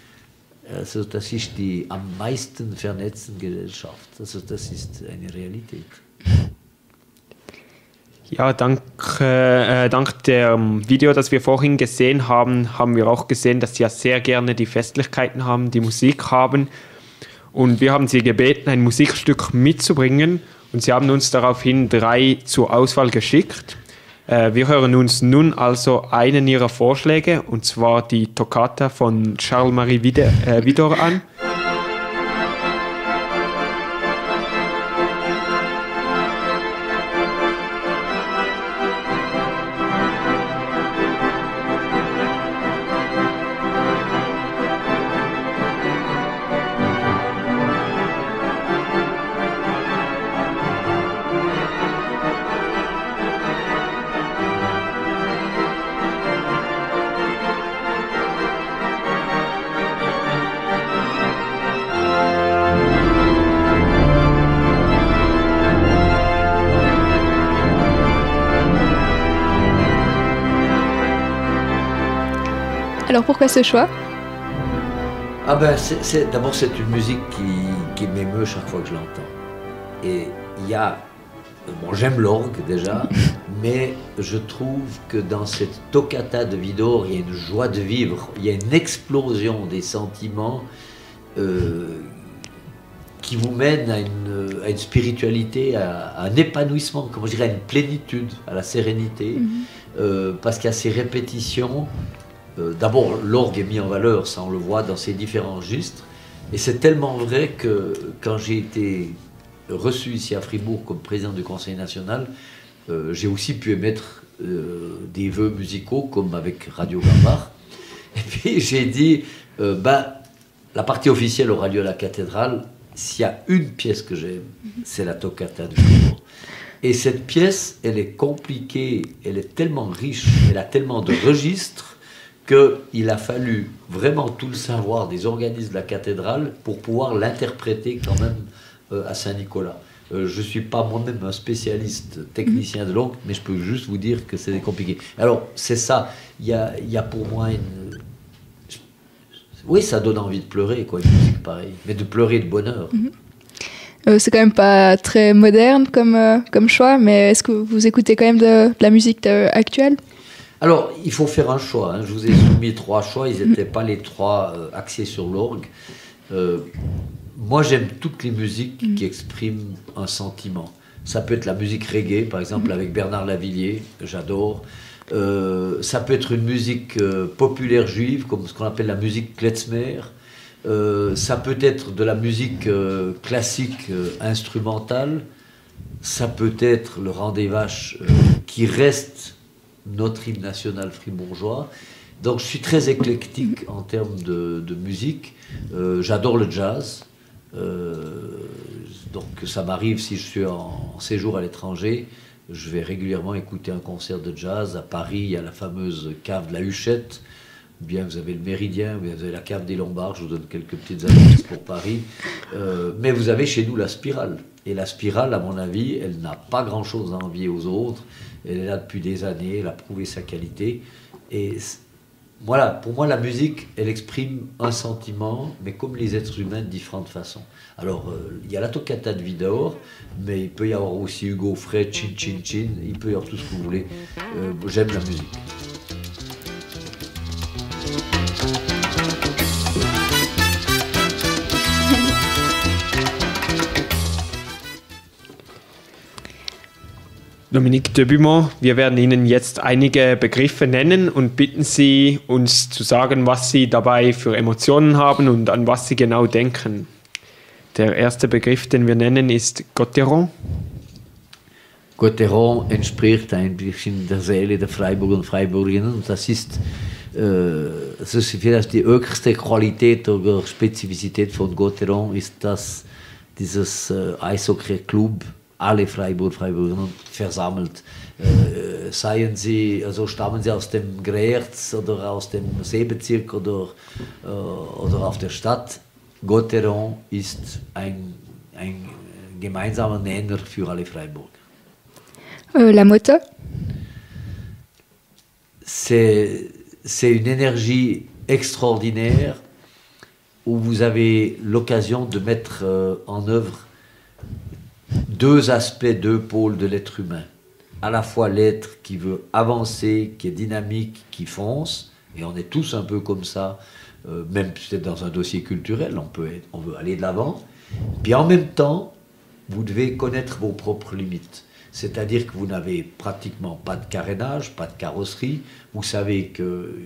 S3: Also das ist die am meisten vernetzte Gesellschaft. Also das ist eine Realität.
S2: Ja, dank dem Video, das wir vorhin gesehen haben, haben wir auch gesehen, dass Sie ja sehr gerne die Festlichkeiten haben, die Musik haben. Und wir haben Sie gebeten, ein Musikstück mitzubringen. Und Sie haben uns daraufhin 3 zur Auswahl geschickt. Wir hören uns nun also einen Ihrer Vorschläge, und zwar die Toccata von Charles-Marie Widor an.
S1: Alors pourquoi ce choix?
S3: Ah ben, d'abord c'est une musique qui m'émeut chaque fois que je l'entends. Et il y a... Bon, j'aime l'orgue déjà, mais je trouve que dans cette toccata de Widor, il y a une joie de vivre, il y a une explosion des sentiments qui vous mène à une spiritualité, à un épanouissement, comment je dirais, à une plénitude, à la sérénité, parce qu'il y a ces répétitions. D'abord, l'orgue est mis en valeur, ça on le voit dans ses différents registres, et c'est tellement vrai que quand j'ai été reçu ici à Fribourg comme président du Conseil national, j'ai aussi pu émettre des vœux musicaux comme avec Radio Gambach. Et puis j'ai dit, la partie officielle aura lieu à la cathédrale. S'il y a une pièce que j'aime, c'est la toccata de Fribourg. Et cette pièce, elle est compliquée, elle est tellement riche, elle a tellement de registres qu'il a fallu vraiment tout le savoir des organismes de la cathédrale pour pouvoir l'interpréter quand même à Saint-Nicolas. Je ne suis pas moi-même un spécialiste technicien de l'orgue, mais je peux juste vous dire que c'est compliqué. Alors, c'est ça, il y a pour moi une... Oui, ça donne envie de pleurer, quoi, une musique pareille, mais de pleurer de bonheur.
S1: C'est quand même pas très moderne comme choix, mais est-ce que vous écoutez quand même de la musique actuelle?
S3: Alors, il faut faire un choix. Hein. Je vous ai soumis 3 choix, ils n'étaient pas les 3 axés sur l'orgue. Moi, j'aime toutes les musiques qui expriment un sentiment. Ça peut être la musique reggae, par exemple, avec Bernard Lavillier, j'adore. Ça peut être une musique populaire juive, comme ce qu'on appelle la musique klezmer. Ça peut être de la musique classique instrumentale. Ça peut être le Rang des Vaches, qui reste notre hymne national fribourgeois. Donc je suis très éclectique en termes de musique. J'adore le jazz. Donc ça m'arrive, si je suis en séjour à l'étranger, je vais régulièrement écouter un concert de jazz. À Paris, il y a la fameuse cave de la Huchette. Bien, vous avez le Méridien, vous avez la cave des Lombards. Je vous donne quelques petites annonces pour Paris. Mais vous avez chez nous la Spirale. Et la Spirale, à mon avis, elle n'a pas grand-chose à envier aux autres. Elle est là depuis des années, elle a prouvé sa qualité. Et voilà, pour moi, la musique, elle exprime un sentiment, mais comme les êtres humains, de différentes façons. Alors, il y a la toccata de Widor, mais il peut y avoir aussi Hugo Frey, Chin Chin Chin, il peut y avoir tout ce que vous voulez. J'aime la musique.
S2: Dominique de Beaumont, wir werden Ihnen jetzt einige Begriffe nennen und bitten Sie, uns zu sagen, was Sie dabei für Emotionen haben und an was Sie genau denken. Der erste Begriff, den wir nennen, ist Gotteron.
S3: Gotteron entspricht ein bisschen der Seele der Freiburger und Freiburgerinnen. Und das ist vielleicht die höchste Qualität oder Spezifizität von Gotteron ist, dass dieses Eishockey-Club alle Freiburgerinnen versammelt. Stammen sie aus dem Grerz oder aus dem Seebezirk oder auf der Stadt. Gotteron ist ein gemeinsamer Nenner für alle Freiburger.
S1: La moto?
S3: C'est une énergie extraordinaire où vous avez l'occasion de mettre en œuvre deux aspects, deux pôles de l'être humain. À la fois l'être qui veut avancer, qui est dynamique, qui fonce, et on est tous un peu comme ça, même peut-être dans un dossier culturel, on veut aller de l'avant. Puis en même temps, vous devez connaître vos propres limites. C'est-à-dire que vous n'avez pratiquement pas de carénage, pas de carrosserie. Vous savez que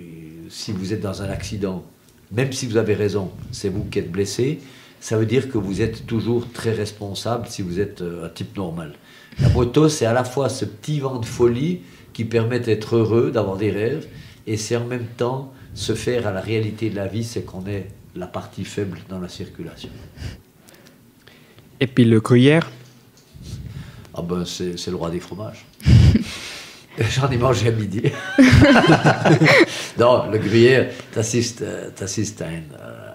S3: si vous êtes dans un accident, même si vous avez raison, c'est vous qui êtes blessé, ça veut dire que vous êtes toujours très responsable si vous êtes un type normal. La moto, c'est à la fois ce petit vent de folie qui permet d'être heureux, d'avoir des rêves, et c'est en même temps se faire à la réalité de la vie, c'est qu'on est la partie faible dans la circulation.
S2: Et puis le gruyère?
S3: Ah ben, c'est le roi des fromages. J'en ai mangé à midi. Non, le Gruyère, das ist ein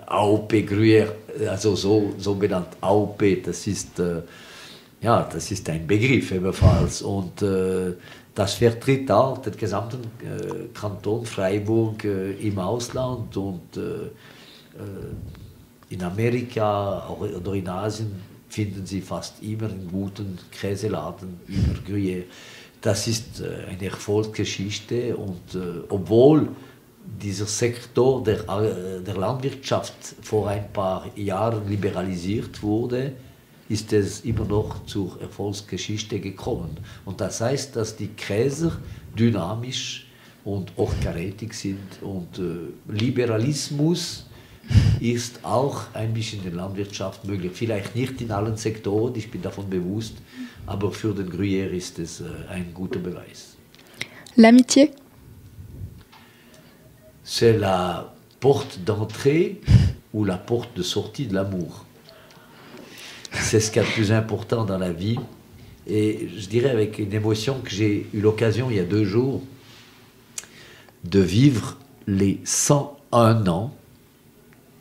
S3: AOP-Gruyère, also so benannt AOP, das ist ein Begriff ebenfalls. Und das vertritt auch den gesamten Kanton Freiburg im Ausland und in Amerika oder in Asien finden Sie fast immer in guten Käseladen immer Gruyère. Das ist eine Erfolgsgeschichte und obwohl dieser Sektor der Landwirtschaft vor ein paar Jahren liberalisiert wurde, ist es immer noch zur Erfolgsgeschichte gekommen. Und das heißt, dass die Käser dynamisch und hochkarätig sind und Liberalismus ist auch ein bisschen in der Landwirtschaft möglich. Vielleicht nicht in allen Sektoren, ich bin davon bewusst, aber für den Gruyère ist es ein guter Beweis.
S1: L'amitié?
S3: C'est la porte d'entrée ou la porte de sortie de l'amour. C'est ce qu'il y a de plus important dans la vie. Et je dirais avec une émotion que j'ai eu l'occasion il y a 2 jours de vivre les 101 ans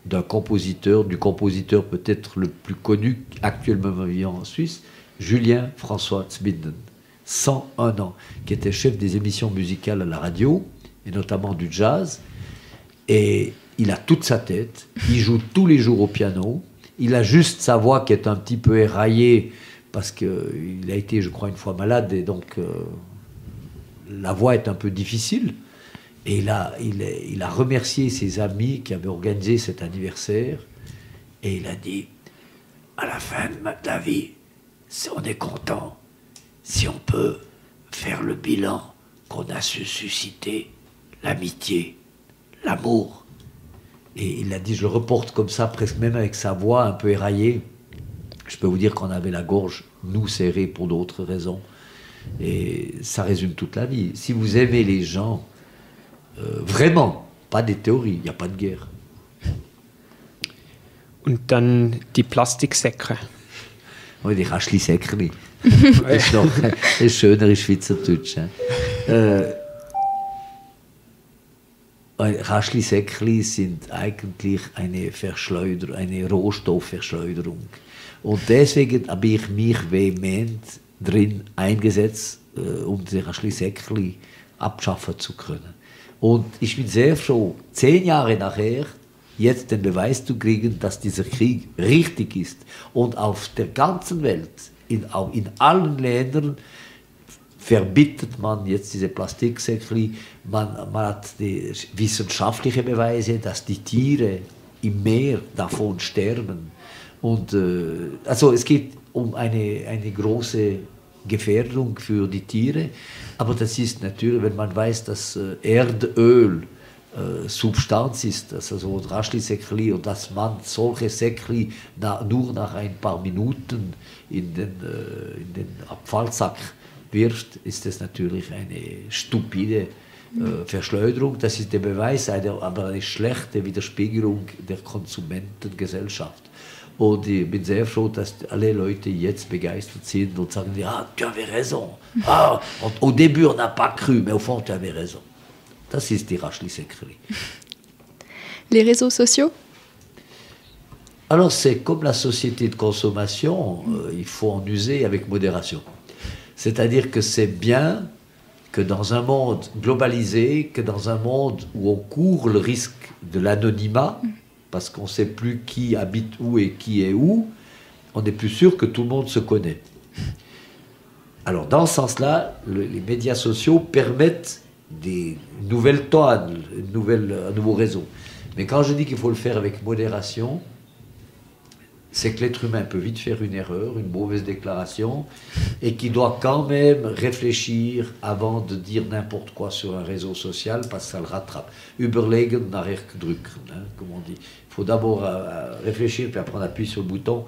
S3: du compositeur peut-être le plus connu actuellement vivant en Suisse, Julien François Zbinden, 101 ans, qui était chef des émissions musicales à la radio, et notamment du jazz, et il a toute sa tête, il joue tous les jours au piano, il a juste sa voix qui est un petit peu éraillée, parce qu'il a été, je crois, une fois malade, et donc la voix est un peu difficile. Et il a remercié ses amis qui avaient organisé cet anniversaire. Et il a dit, à la fin de la vie, on est content si on peut faire le bilan qu'on a su susciter l'amitié, l'amour. Et il a dit, je le reporte comme ça, presque même avec sa voix un peu éraillée. Je peux vous dire qu'on avait la gorge, nous, serrée pour d'autres raisons. Et ça résume toute la vie. Si vous aimez les gens, vraiment, pas des théories, il n'y a pas de guerre.
S2: Und dann die Plastiksäcke.
S3: Oui, die Raschli-Säckli. Das ist noch ein schöneres Schweizerdeutsch. Raschli-Säckli sind eigentlich eine Rohstoffverschleuderung. Und deswegen habe ich mich vehement drin eingesetzt, um die Raschli-Säckli abschaffen zu können. Und ich bin sehr froh, 10 Jahre nachher, jetzt den Beweis zu kriegen, dass dieser Krieg richtig ist. Und auf der ganzen Welt, in allen Ländern, verbietet man jetzt diese Plastiksäckli. Man hat die wissenschaftliche Beweise, dass die Tiere im Meer davon sterben. Und also es geht um eine große Gefährdung für die Tiere, aber das ist natürlich, wenn man weiß, dass Erdöl Substanz ist, also so Raschli-Säckli, und dass man solche Säckli nur nach ein paar Minuten in den Abfallsack wirft, ist das natürlich eine stupide Verschleuderung, das ist der Beweis aber eine schlechte Widerspiegelung der Konsumentengesellschaft. Und ich bin sehr froh, dass alle Leute jetzt begeistert sind und sagen, ja, tu avais raison. Ah, au début, on n'a pas cru, mais au fond, tu avais raison. Das ist die Rachli-Secrerie.
S1: Les réseaux sociaux?
S3: Alors, c'est comme la société de consommation, il faut en user avec modération. C'est-à-dire que c'est bien que dans un monde globalisé, que dans un monde où on court le risque de l'anonymat, parce qu'on ne sait plus qui habite où et qui est où, on n'est plus sûr que tout le monde se connaît. Alors, dans ce sens-là, les médias sociaux permettent des nouvelles toiles, un nouveau réseau. Mais quand je dis qu'il faut le faire avec modération, c'est que l'être humain peut vite faire une erreur, une mauvaise déclaration, et qu'il doit quand même réfléchir avant de dire n'importe quoi sur un réseau social, parce que ça le rattrape. Überlegen, nachher drücken, hein, comme on dit. Il faut d'abord réfléchir, puis après on appuie sur le bouton.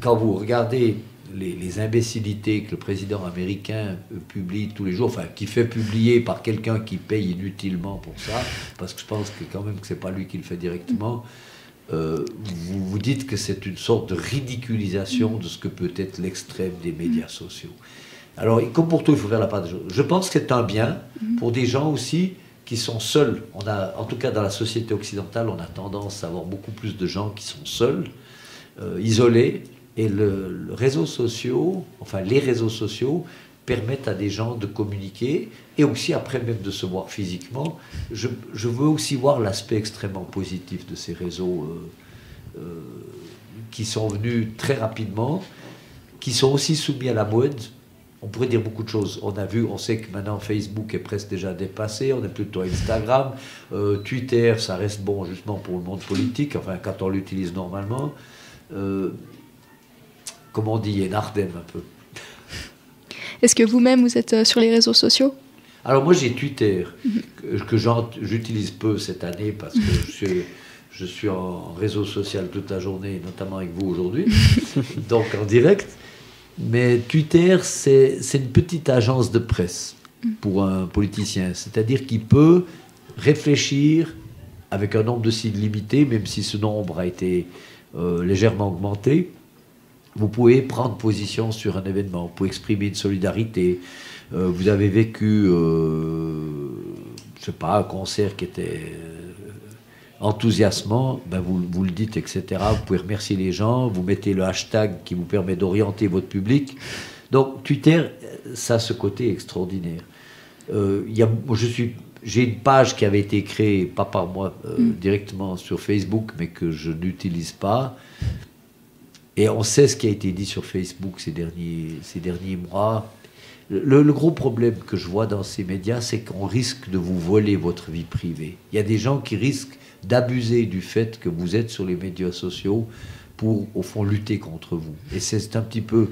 S3: Quand vous regardez les imbécilités que le président américain publie tous les jours, enfin, qui fait publier par quelqu'un qui paye inutilement pour ça, parce que je pense que quand même que c'est pas lui qui le fait directement, vous vous dites que c'est une sorte de ridiculisation de ce que peut être l'extrême des médias sociaux. Alors, comme pour tout, il faut faire la part des choses. Je pense que c'est un bien pour des gens aussi qui sont seuls. En tout cas, dans la société occidentale, on a tendance à avoir beaucoup plus de gens qui sont seuls, isolés, et les réseaux sociaux permettent à des gens de communiquer et aussi après même de se voir physiquement. Je veux aussi voir l'aspect extrêmement positif de ces réseaux qui sont venus très rapidement, qui sont aussi soumis à la mode. On pourrait dire beaucoup de choses. On sait que maintenant Facebook est presque déjà dépassé, on est plutôt à Instagram. Twitter, ça reste bon justement pour le monde politique, enfin quand on l'utilise normalement. Comme on dit, un ardem un peu.
S1: Est-ce que vous-même, vous êtes sur les réseaux sociaux?
S3: Alors moi j'ai Twitter, que j'utilise peu cette année parce que je suis en réseau social toute la journée, notamment avec vous aujourd'hui, donc en direct. Mais Twitter, c'est une petite agence de presse pour un politicien. C'est-à-dire qu'il peut réfléchir avec un nombre de signes limité, même si ce nombre a été légèrement augmenté. Vous pouvez prendre position sur un événement, vous pouvez exprimer une solidarité. Vous avez vécu, je sais pas, un concert qui était enthousiasmant, ben vous le dites, etc. Vous pouvez remercier les gens, vous mettez le hashtag qui vous permet d'orienter votre public. Donc Twitter, ça a ce côté extraordinaire. J'ai une page qui avait été créée, pas par moi directement sur Facebook, mais que je n'utilise pas. Et on sait ce qui a été dit sur Facebook ces derniers mois. Le gros problème que je vois dans ces médias, c'est qu'on risque de vous voler votre vie privée. Il y a des gens qui risquent d'abuser du fait que vous êtes sur les médias sociaux pour, au fond, lutter contre vous. Et c'est un petit peu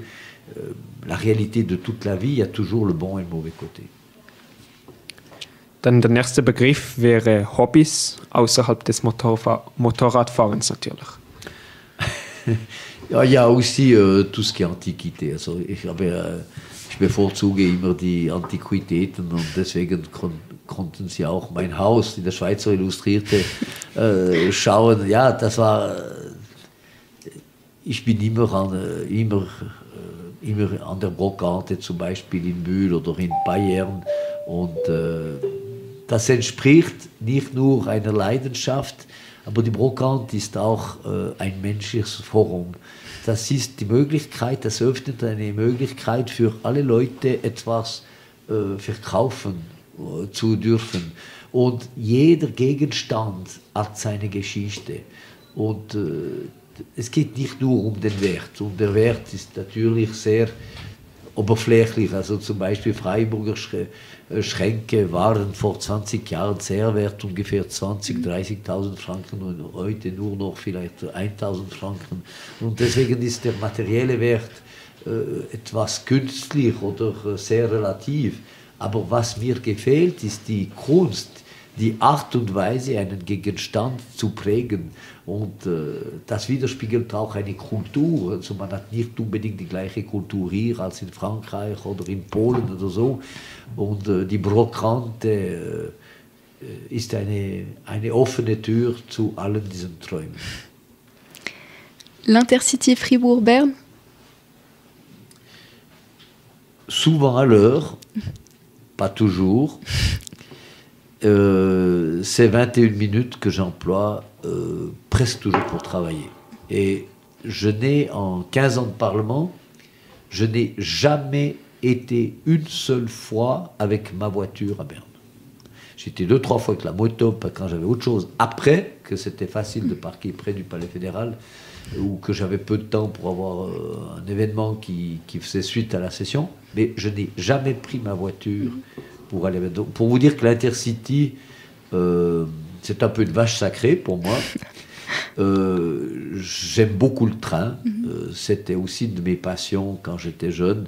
S3: la réalité de toute la vie. Il y a toujours le bon et le mauvais côté.
S2: Dann der nächste Begriff wäre Hobbys außerhalb des Motorradfahrens natürlich.
S3: Ja, il y a aussi tout ce qui est Antiquité. Also ich bevorzuge immer die Antiquitäten und deswegen konnten Sie auch mein Haus in der Schweizer Illustrierte schauen. Ja, das war. Ich bin immer an der Brokante, zum Beispiel in Bühl oder in Bayern. Und das entspricht nicht nur einer Leidenschaft, aber die Brokante ist auch ein menschliches Forum. Das ist die Möglichkeit, das öffnet eine Möglichkeit für alle Leute, etwas verkaufen zu dürfen. Und jeder Gegenstand hat seine Geschichte. Und es geht nicht nur um den Wert. Und der Wert ist natürlich sehr oberflächlich. Also zum Beispiel Freiburger Schränke waren vor 20 Jahren sehr wert, ungefähr 20.000, 30.000 Franken und heute nur noch vielleicht 1.000 Franken. Und deswegen ist der materielle Wert etwas künstlich oder sehr relativ. Aber was mir gefällt, ist die Kunst, die Art und Weise, einen Gegenstand zu prägen. Und das widerspiegelt auch eine Kultur. Also man hat nicht unbedingt die gleiche Kultur hier als in Frankreich oder in Polen oder so. Und die Brokante ist eine offene Tür zu allen diesen Träumen.
S1: L'Intercity Fribourg-Berne?
S3: Souvent à l'heure, pas toujours. C'est 21 minutes que j'emploie presque toujours pour travailler. Et en 15 ans de Parlement, je n'ai jamais été une seule fois avec ma voiture à Berne. J'étais 2-3 fois avec la moto quand j'avais autre chose. Après, que c'était facile de parquer près du Palais fédéral, ou que j'avais peu de temps pour avoir un événement qui faisait suite à la session, mais je n'ai jamais pris ma voiture pour aller. Donc, pour vous dire que l'Intercity, c'est un peu une vache sacrée pour moi. J'aime beaucoup le train. C'était aussi une de mes passions quand j'étais jeune.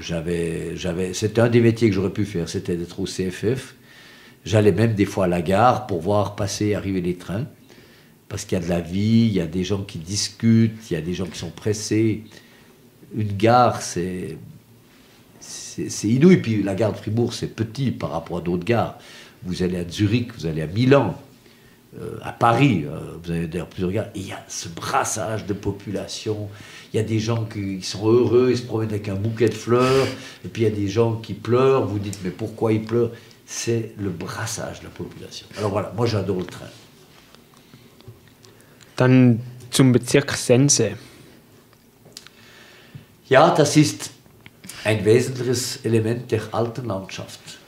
S3: C'était un des métiers que j'aurais pu faire, c'était d'être au CFF. J'allais même des fois à la gare pour voir passer et arriver les trains. Parce qu'il y a de la vie, il y a des gens qui discutent, il y a des gens qui sont pressés. Une gare, c'est inouï. Puis la gare de Fribourg, c'est petit par rapport à d'autres gares. Vous allez à Zurich, vous allez à Milan, à Paris, vous avez d'ailleurs plusieurs gares. Et il y a ce brassage de population. Il y a des gens qui sont heureux, ils se promènent avec un bouquet de fleurs. Et puis il y a des gens qui pleurent. Vous dites, mais pourquoi ils pleurent? C'est le brassage de la population. Alors voilà, moi j'adore le train.
S2: Dann zum Bezirk Sense.
S3: Ja, das ist ein wesentliches Element der alten Landschaft.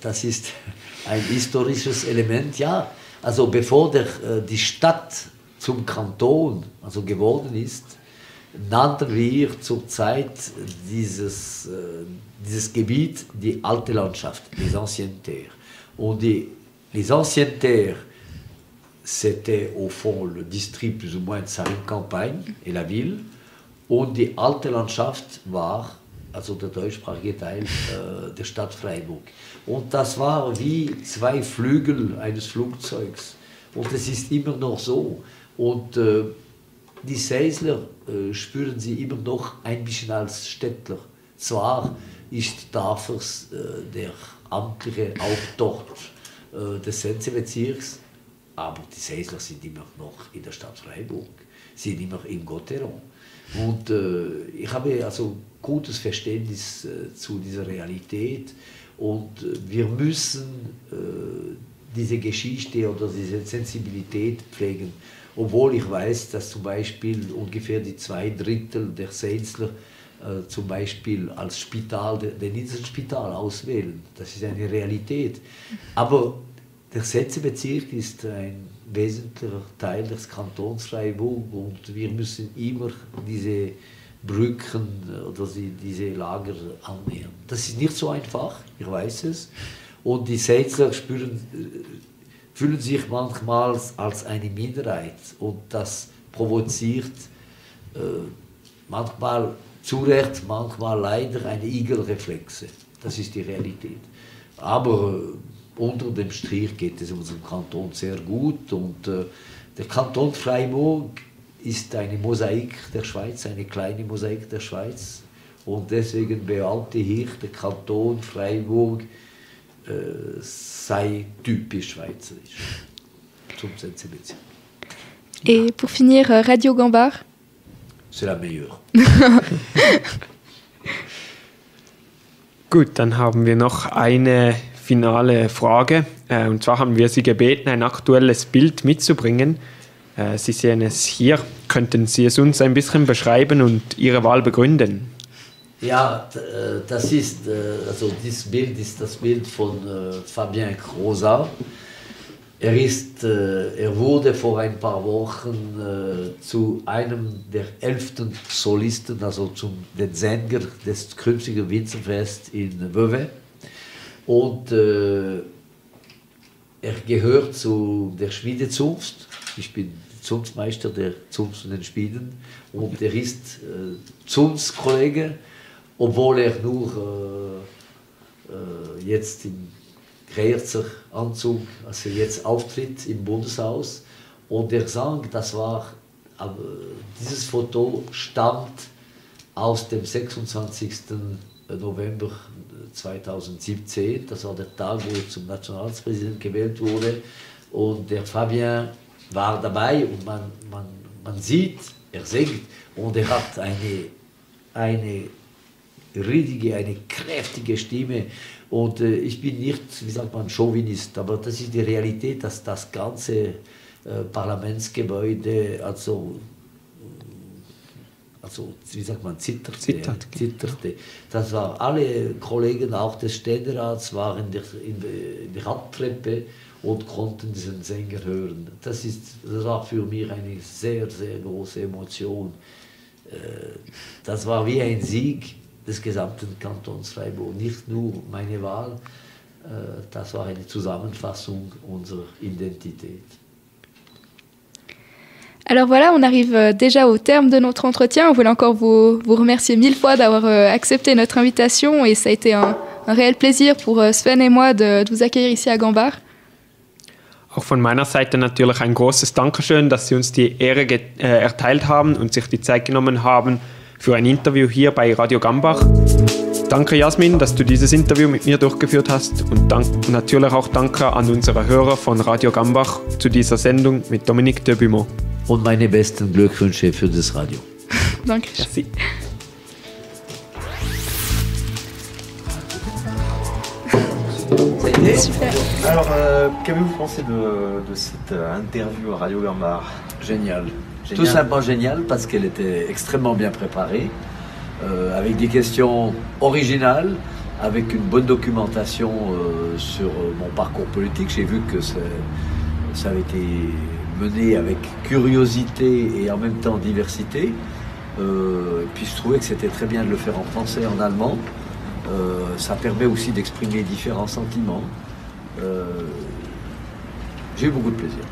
S3: Das ist ein historisches Element. Ja, also bevor die Stadt zum Kanton geworden ist, nannten wir zur Zeit dieses Gebiet die alte Landschaft, les anciennes terres. Und les anciennes terres, c'était au fond le district plus ou moins de Sarin-Campagne et la ville. Und die alte Landschaft war, also der deutschsprachige Teil der Stadt Freiburg. Und das war wie zwei Flügel eines Flugzeugs. Und es ist immer noch so. Und die Seisler spüren sie immer noch ein bisschen als Städtler. Zwar ist Tafers der amtliche Hauptort des Sense-Bezirks, aber die Seisler sind immer noch in der Stadt Freiburg, sind immer in Gotteron. Und ich habe also gutes Verständnis zu dieser Realität und wir müssen diese Geschichte oder diese Sensibilität pflegen. Obwohl ich weiß, dass zum Beispiel ungefähr die 2/3 der Seisler zum Beispiel als Spital, den Inselspital auswählen. Das ist eine Realität. Aber der Sense-Bezirk ist ein wesentlicher Teil des Kantons Freiburg und wir müssen immer diese Brücken oder diese Lager annähern. Das ist nicht so einfach, ich weiß es. Und die Seisler fühlen sich manchmal als eine Minderheit und das provoziert manchmal zu Recht, manchmal leider eine Igelreflexe. Das ist die Realität. Aber unter dem Strich geht es unserem Kanton sehr gut und der Kanton Freiburg ist eine Mosaik der Schweiz, eine kleine Mosaik der Schweiz und deswegen behaupte ich, der Kanton Freiburg sei typisch schweizerisch zum Sense-Bezirk.
S1: Et pour finir, Radio Gambard?
S3: C'est la meilleure.
S2: Gut, dann haben wir noch eine finale Frage. Und zwar haben wir Sie gebeten, ein aktuelles Bild mitzubringen. Sie sehen es hier. Könnten Sie es uns ein bisschen beschreiben und Ihre Wahl begründen?
S3: Ja, das ist, also dieses Bild ist das Bild von Fabien Croza. Er wurde vor ein paar Wochen zu einem der 11. Solisten, also den Sänger des künftigen Winzerfest in Vevey. Und er gehört zu der Schmiedezunft. Ich bin Zunftmeister der Zunft und den Schmieden. Und er ist Zunftskollege, obwohl er nur jetzt im Reheerseranzug, als er jetzt auftritt im Bundeshaus. Und der sang, dieses Foto stammt aus dem 26. November 2017. Das war der Tag, wo er zum Nationalratspräsidenten gewählt wurde. Und der Fabien war dabei und man sieht, er singt und er hat eine riedige, eine kräftige Stimme. Und ich bin nicht, wie sagt man, Chauvinist, aber das ist die Realität, dass das ganze Parlamentsgebäude, also wie sagt man, zitterte. Das war, alle Kollegen, auch des Ständerats, waren in der Haupttreppe und konnten diesen Sänger hören. Das war für mich eine sehr, sehr große Emotion. Das war wie ein Sieg des gesamten Kantons Freiburg, nicht nur meine Wahl, das war eine Zusammenfassung unserer Identität.
S1: Alors voilà, on arrive déjà au terme de notre entretien. On voulait encore vous remercier 1000 fois d'avoir accepté notre invitation et ça a été un réel plaisir pour Sven et moi de vous accueillir ici à Gambach.
S2: Auch von meiner Seite natürlich ein großes Dankeschön, dass Sie uns die Ehre erteilt haben und sich die Zeit genommen haben für ein Interview hier bei Radio Gambach. Danke Jasmin, dass du dieses Interview mit mir durchgeführt hast und natürlich auch danke an unsere Hörer von Radio Gambach zu dieser Sendung mit Dominique de Beaumont.
S3: Und meine besten Glückwünsche für das Radio.
S1: Danke.
S2: Merci.
S1: Super.
S8: Alors, qu'avez-vous pensé de cette interview à Radio Gambach?
S3: Génial. Tout simplement génial parce qu'elle était extrêmement bien préparée, avec des questions originales, avec une bonne documentation sur mon parcours politique. J'ai vu que ça avait été mené avec curiosité et en même temps diversité. Puis je trouvais que c'était très bien de le faire en français et en allemand. Ça permet aussi d'exprimer différents sentiments. J'ai eu beaucoup de plaisir.